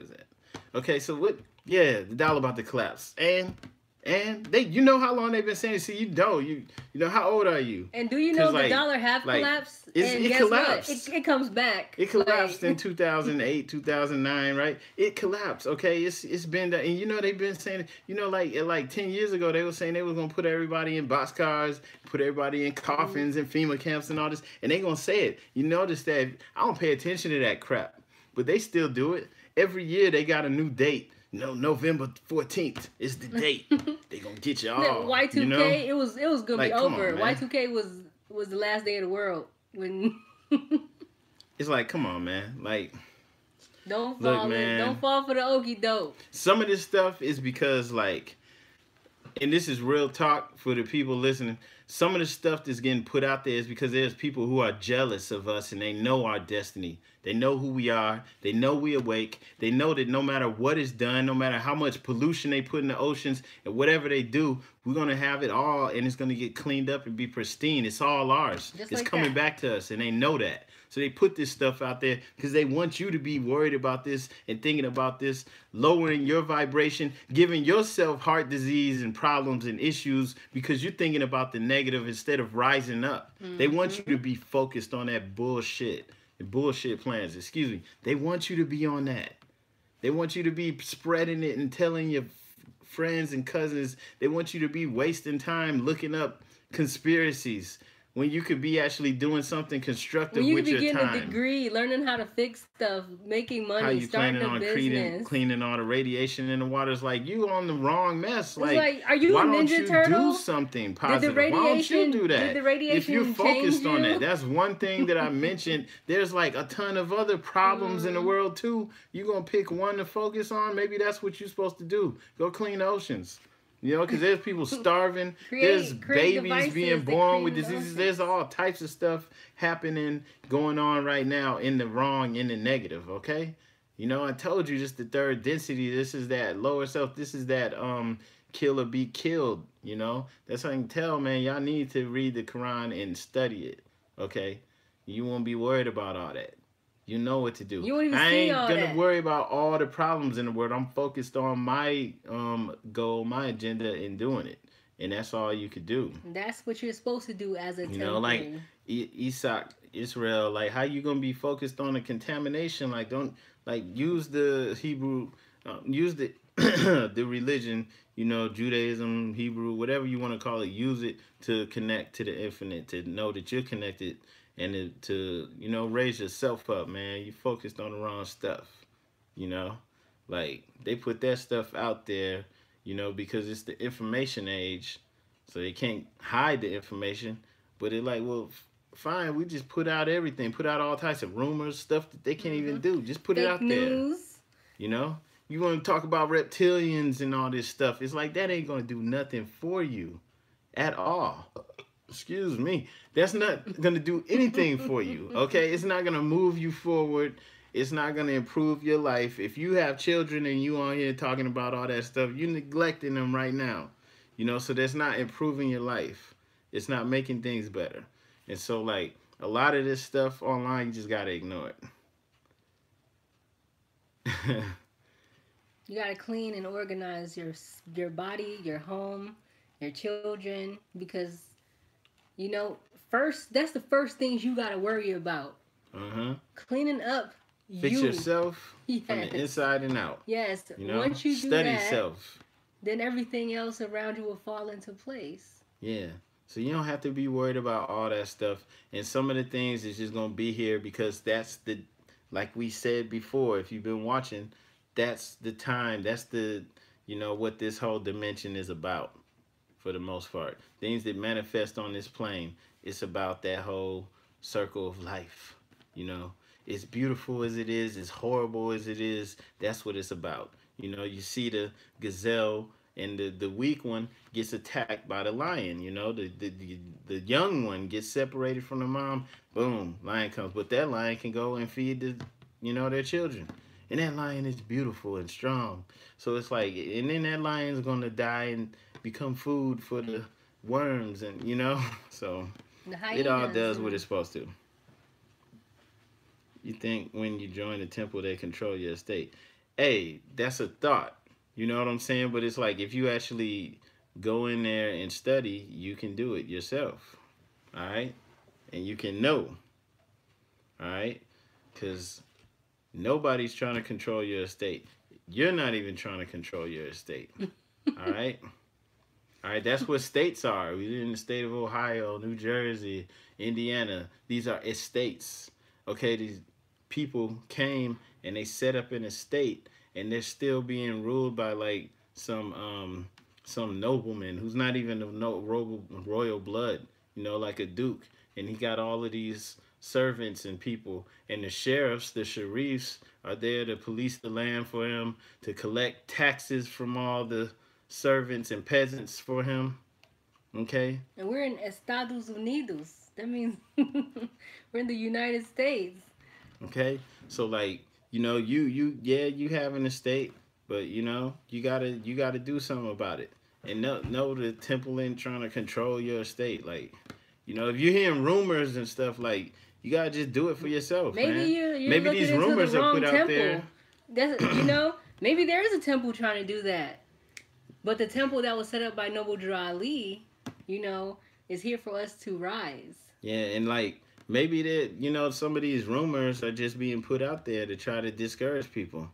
is that? Okay, so what? Yeah, the dollar about to collapse, and they, you know how long they've been saying it. See, you don't. You know how old are you? And do you Cause know the dollar have like collapsed? it's, And it guess what? collapsed. It comes back. It collapsed in 2008, 2009, right? It collapsed. Okay, it's been that, and you know they've been saying, you know, like 10 years ago they were saying they was gonna put everybody in boxcars, put everybody in coffins and FEMA camps and all this, and they gonna say it. You notice that I don't pay attention to that crap, but they still do it every year. They got a new date. No, November 14th is the date. They gonna get you all. You know, Y2K, it was gonna be like come on, over. man. Y2K was the last day of the world when. It's like come on, man. Like Don't look, fall in. man. Don't fall for the okie doke. Some of this stuff is because like, and this is real talk for the people listening. Some of the stuff that's getting put out there is because there's people who are jealous of us and they know our destiny. They know who we are. They know we awake. They know that no matter what is done, no matter how much pollution they put in the oceans and whatever they do, we're gonna have it all and it's gonna get cleaned up and be pristine. It's all ours. Just It's like coming that. back to us and they know that. So they put this stuff out there because they want you to be worried about this and thinking about this, lowering your vibration, giving yourself heart disease and problems and issues because you're thinking about the negative instead of rising up. They want you to Mm-hmm. be focused on that bullshit, the bullshit plans. Excuse me. They want you to be on that. They want you to be spreading it and telling your friends and cousins. They want you to be wasting time looking up conspiracies when you could be actually doing something When constructive you could with be your getting a time. degree, learning how to fix stuff, making How money, you starting planning a on business. cleaning all the radiation in the water? It's like you on the wrong mess. It's Like, like, are you why a don't Ninja you do Turtle? something Did the positive? Why don't you radiation do did that? the If you're radiation change focused on that, you? that's one thing that I mentioned. There's like a ton of other problems in the Mm, world too. You gonna pick one to focus on? Maybe that's what you're supposed to do. Go clean the oceans. You know, because there's people starving. There's create babies being devices that born with clean the diseases. There's oceans. all types of stuff happening, going on right now in the wrong, in the negative. Okay, you know, I told you this the third density. This is that lower self. This is that kill or be killed. You know, that's how I can tell, man. Y'all need to read the Quran and study it. Okay, you won't be worried about all that. You know what to do. You won't even I see ain't all gonna that. worry about all the problems in the world. I'm focused on my goal, my agenda, in doing it, and that's all you could do. That's what you're supposed to do as a You know, like temple. Isaac, Israel, like how you gonna be focused on the contamination? Like don't like use the Hebrew, use the the religion. You know, Judaism, Hebrew, whatever you want to call it. Use it to connect to the infinite, to know that you're connected, and to you know raise yourself up, man. You focused on the wrong stuff. You know, like they put that stuff out there. You know, because it's the information age, so they can't hide the information. But it like, well, fine, we just put out everything, put out all types of rumors, stuff that they can't Hmm. even do. Just put it Fake out there. news. You know, you want to talk about reptilians and all this stuff. It's like that ain't gonna do nothing for you at all. Excuse me. That's not gonna do anything for you. Okay, it's not gonna move you forward. It's not gonna improve your life. If you have children and you on here talking about all that stuff, you're neglecting them right now. You know, so that's not improving your life. It's not making things better. And so like a lot of this stuff online, you just gotta ignore it. You gotta clean and organize your body, your home, your children, because you know first that's the first things you gotta worry about. Uh-huh. Cleaning up Fix you. yourself from the Yes. inside and out. Yes. You know? Once you do Study that, self. then everything else around you will fall into place. Yeah. So you don't have to be worried about all that stuff. And some of the things is just gonna be here because that's the like we said before, if you've been watching, that's the time. That's the, what this whole dimension is about for the most part. Things that manifest on this plane, it's about that whole circle of life. You know, it's beautiful as it is, as horrible as it is. That's what it's about. You see the gazelle, and the weak one gets attacked by the lion. The young one gets separated from the mom. Boom, lion comes, but that lion can go and feed their children. And that lion is beautiful and strong. So it's like, and then that lion's gonna die and become food for the worms, and so The it all hyenas does what and it's supposed to. You think when you join the temple they control your estate? Hey, that's a thought. You know what I'm saying? But it's like, if you actually go in there and study, you can do it yourself. All right, and you can know. All right, because nobody's trying to control your estate. You're not even trying to control your estate. All right. All right, that's what states are. We're in the state of Ohio, New Jersey, Indiana. These are estates. Okay, these people came and they set up an estate, and they're still being ruled by like some nobleman who's not even of no royal blood. Like a duke, and he got all of these servants and people, and the sheriffs, the sheriffs, are there to police the land for him, to collect taxes from all the servants and peasants for him. Okay? and we're in Estados Unidos. That means we're in the United States. Okay? So like, you have an estate, but you gotta do something about it. And no, the temple ain't trying to control your estate. Like, if you're hearing rumors and stuff, like, you gotta just do it for yourself, Maybe man. you're Maybe looking these into the rumors are wrong put out there. temple. That's maybe there is a temple trying to do that. But the temple that was set up by Noble Drew Ali, is here for us to rise. Yeah, and like, maybe that, some of these rumors are just being put out there to try to discourage people.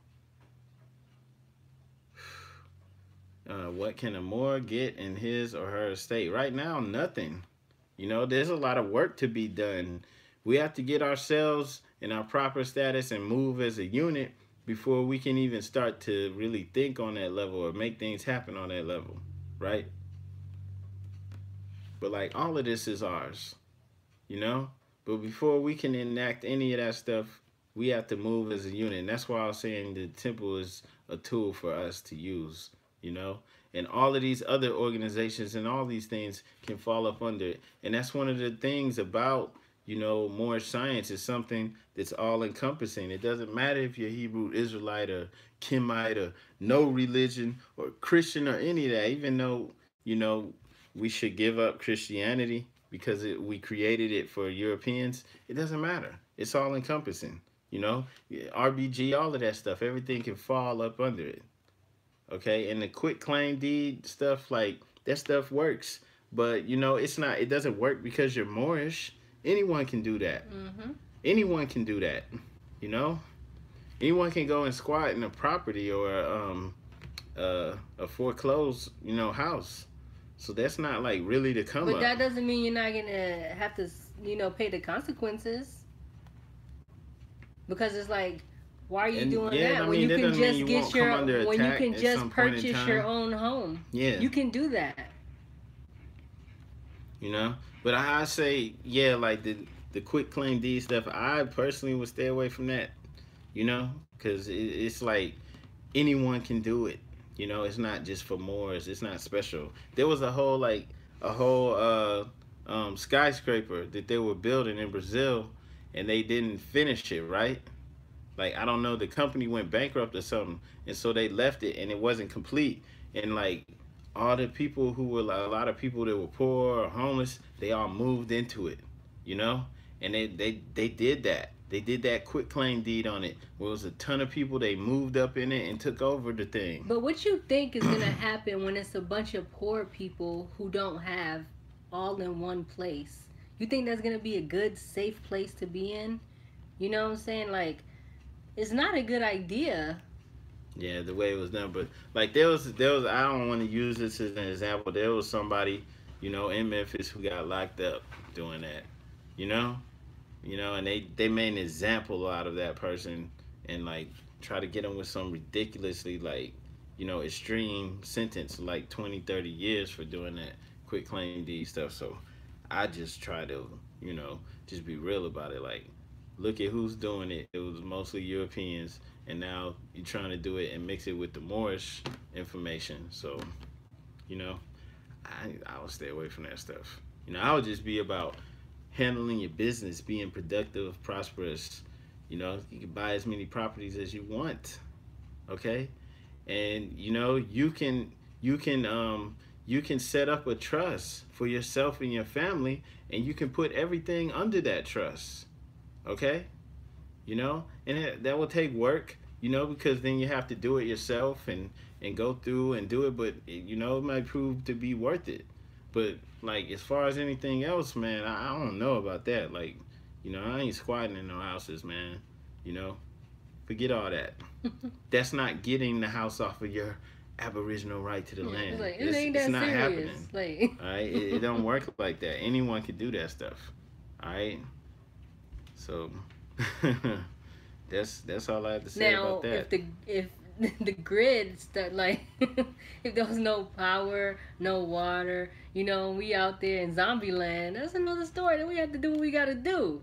What can a Moor get in his or her estate? Right now, nothing. There's a lot of work to be done. We have to get ourselves in our proper status and move as a unit before we can even start to really think on that level or make things happen on that level, right? But like, all of this is ours, you know? But before we can enact any of that stuff, we have to move as a unit. And that's why I was saying the temple is a tool for us to use, you know? And all of these other organizations and all these things can fall up under it. And that's one of the things about, Moorish science is something that's all encompassing. It doesn't matter if you're Hebrew Israelite or Kimite or no religion or Christian or any of that, even though, we should give up Christianity because we created it for Europeans. It doesn't matter. It's all encompassing, RBG, all of that stuff, everything can fall up under it. Okay, and the quit claim deed stuff, like, that stuff works, but it doesn't work because you're Moorish. Anyone can do that. Mm-hmm. Anyone can do that. you know Anyone can go and squat in a property or a foreclosed house. So that's not like really to come But up. that doesn't mean you're not gonna have to, pay the consequences. Because it's like, why are you And doing yeah, that I when mean, you that can doesn't mean just you get won't come under when you attack can at just some point in purchase your time. own home? Yeah. You can do that. But I say, yeah, like the quick claim deed stuff, I personally would stay away from that. Because it's like anyone can do it. It's not just for Moors. It's not special. There was a whole skyscraper that they were building in Brazil, and they didn't finish it, right? Like, I don't know, the company went bankrupt or something, and so they left it, and it wasn't complete. And like, all the people who were like, a lot of people that were poor or homeless, they all moved into it, you know, and they did that. They did that quick claim deed on it. Where it was a ton of people. They moved up in it and took over the thing. But what you think is gonna happen when it's a bunch of poor people who don't have all in one place? You think that's gonna be a good, safe place to be in? You know what I'm saying? Like, it's not a good idea. Yeah, the way it was done. But like, there was. I don't want to use this as an example. There was somebody, in Memphis who got locked up doing that. You know, and they made an example out of that person, and like, try to get them with some ridiculously like, extreme sentence like 20, 30 years for doing that quick claim deed stuff. So I just try to, just be real about it. Like, look at who's doing it. It was mostly Europeans, and now you're trying to do it and mix it with the Moorish information. So, you know, I would stay away from that stuff. I would just be about handling your business, being productive, prosperous. You can buy as many properties as you want. Okay, and you can set up a trust for yourself and your family, and you can put everything under that trust. Okay, and that will take work. Because then you have to do it yourself and go through and do it, but it might prove to be worth it. But like as far as anything else, man, I don't know about that. Like, I ain't squatting in no houses, man. You know, Forget all that. That's not getting the house off of your aboriginal right to the Yeah, it's land. like it It's ain't it's that not serious. happening. Like All right, it don't work like that. Anyone can do that stuff. All right, so that's all I have to say about now, that. if the grid start like if there was no power, no water, we out there in zombie land. That's another story. Then we have to do what we got to do.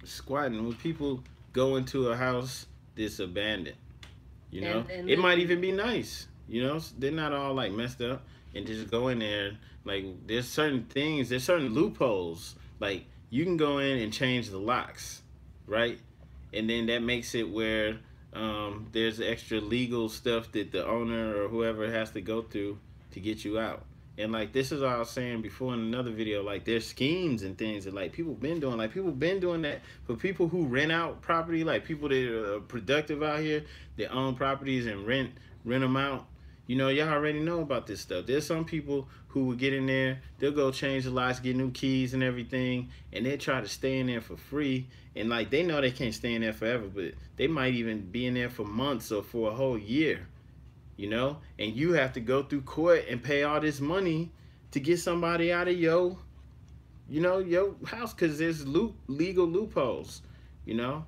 Squatting when people go into a house that's abandoned, And it live might in even it. be nice. They're not all like messed up, and just go in there. Like there's certain things, there's certain loopholes. Like you can go in and change the locks, right? And then that makes it where there's extra legal stuff that the owner or whoever has to go through to get you out. And like this is what I was saying before in another video. Like there's schemes and things that like people been doing. Like people been doing that for people who rent out property. Like people that are productive out here that own properties and rent them out. Y'all already know about this stuff. There's some people who will get in there, they'll go change the locks, get new keys and everything, and they try to stay in there for free. And like they know they can't stay in there forever, but they might even be in there for months or for a whole year. And you have to go through court and pay all this money to get somebody out of your house because there's legal loopholes. You know,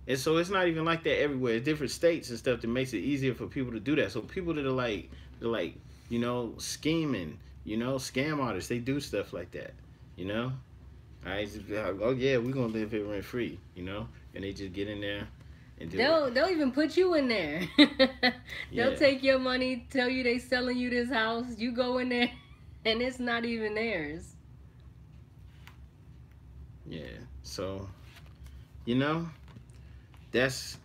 and so it's not even like that everywhere. It's different states and stuff that makes it easier for people to do that. So people that are like, scheming, scam artists, they do stuff like that. You know, I oh yeah, we're gonna live here rent free. And they just get in there and do it. They'll even put you in there. They'll Yeah, take your money, tell you they selling you this house. You go in there, and it's not even theirs. yeah. So you know, that's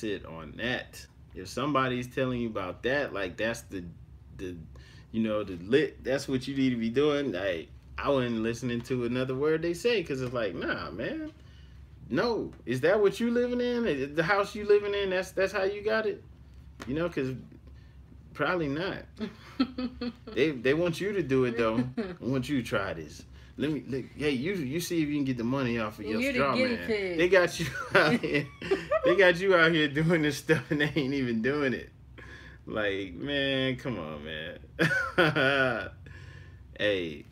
it on that. If somebody's telling you about that, like that's the the lit. That's what you need to be doing. Like I wasn't listening to another word they say because it's like, nah, man. No, is that what you living in? The house you living in? That's how you got it? Because probably not. They want you to do it though. I want you to try this. Hey, you see if you can get the money off of your You're the straw guinea man. They pig. got you out here. They got you out here doing this stuff and they ain't even doing it. Like, man, come on, man. Hey,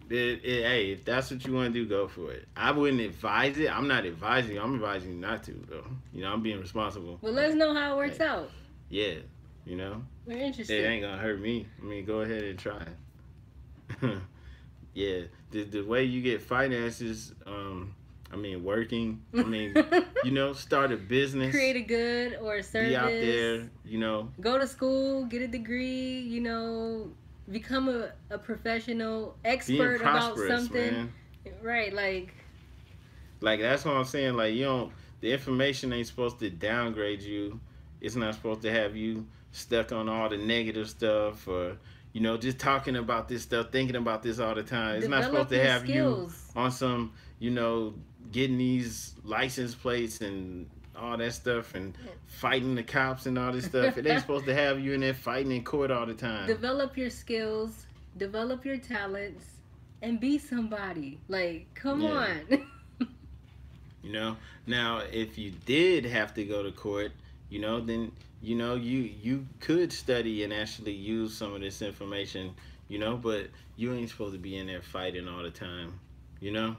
hey, if that's what you want to do, go for it. I wouldn't advise it. I'm not advising you. I'm advising you not to, though. I'm being responsible. Well, let us know how it works Like, out. yeah, you know, We're it interested. ain't gonna hurt me. I mean, go ahead and try it. Yeah, the way you get finances, I mean, working. I mean, start a business, Create a good or a be out service. there. Go to school, get a degree. Become a professional Being expert about prosperous, something. man. Right, like Like that's what I'm saying. Like you don't, the information ain't supposed to downgrade you. It's not supposed to have you stuck on all the negative stuff or just talking about this stuff, thinking about this all the time. It's not supposed develop to your have you skills. on some getting these license plates and all that stuff and fighting the cops and all this stuff. It ain't supposed to have you in there fighting in court all the time. Develop your skills, develop your talents, and be somebody. Like, come Yeah. on. Now if you did have to go to court, then you could study and actually use some of this information, but you ain't supposed to be in there fighting all the time, you know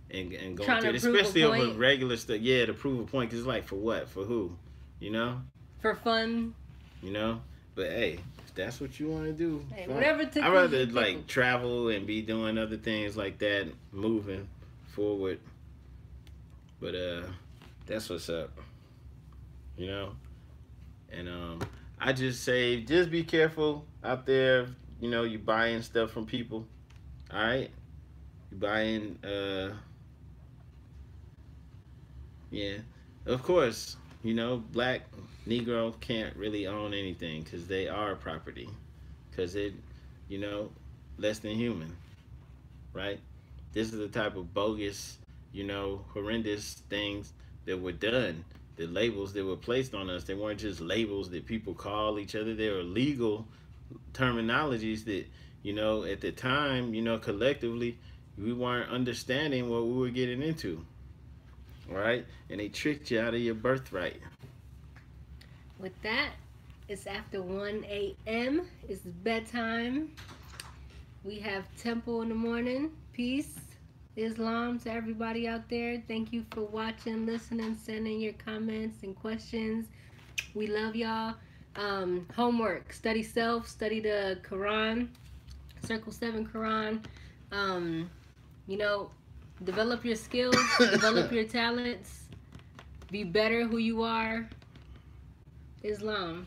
and going Trying through to it, prove a especially over point regular stuff. Yeah, to prove a point, because it's like, for what, for who, you know for for fun. you know. But hey, if that's what you want to do, Hey, fine. whatever I'd tickles rather your pickle. like travel and be doing other things like that, moving forward. But that's what's up, you know. And I just say, just be careful out there. You know, you buying stuff from people. All right, you buying. Yeah, of course. You know, black Negro can't really own anything because they are property. Because it, you know, less than human, right? This is the type of bogus, horrendous things that were done. The labels that were placed on us, they weren't just labels that people call each other. They were legal terminologies that, at the time, collectively, we weren't understanding what we were getting into, right? And they tricked you out of your birthright. With that, it's after 1 a.m. It's bedtime. We have temple in the morning. Peace. Islam to everybody out there. Thank you for watching, listening, sending your comments and questions. We love y'all. Homework. Study self. Study the Quran. Circle 7 Quran. Um, you know, develop your skills. Develop your talents. Be better who you are. Islam.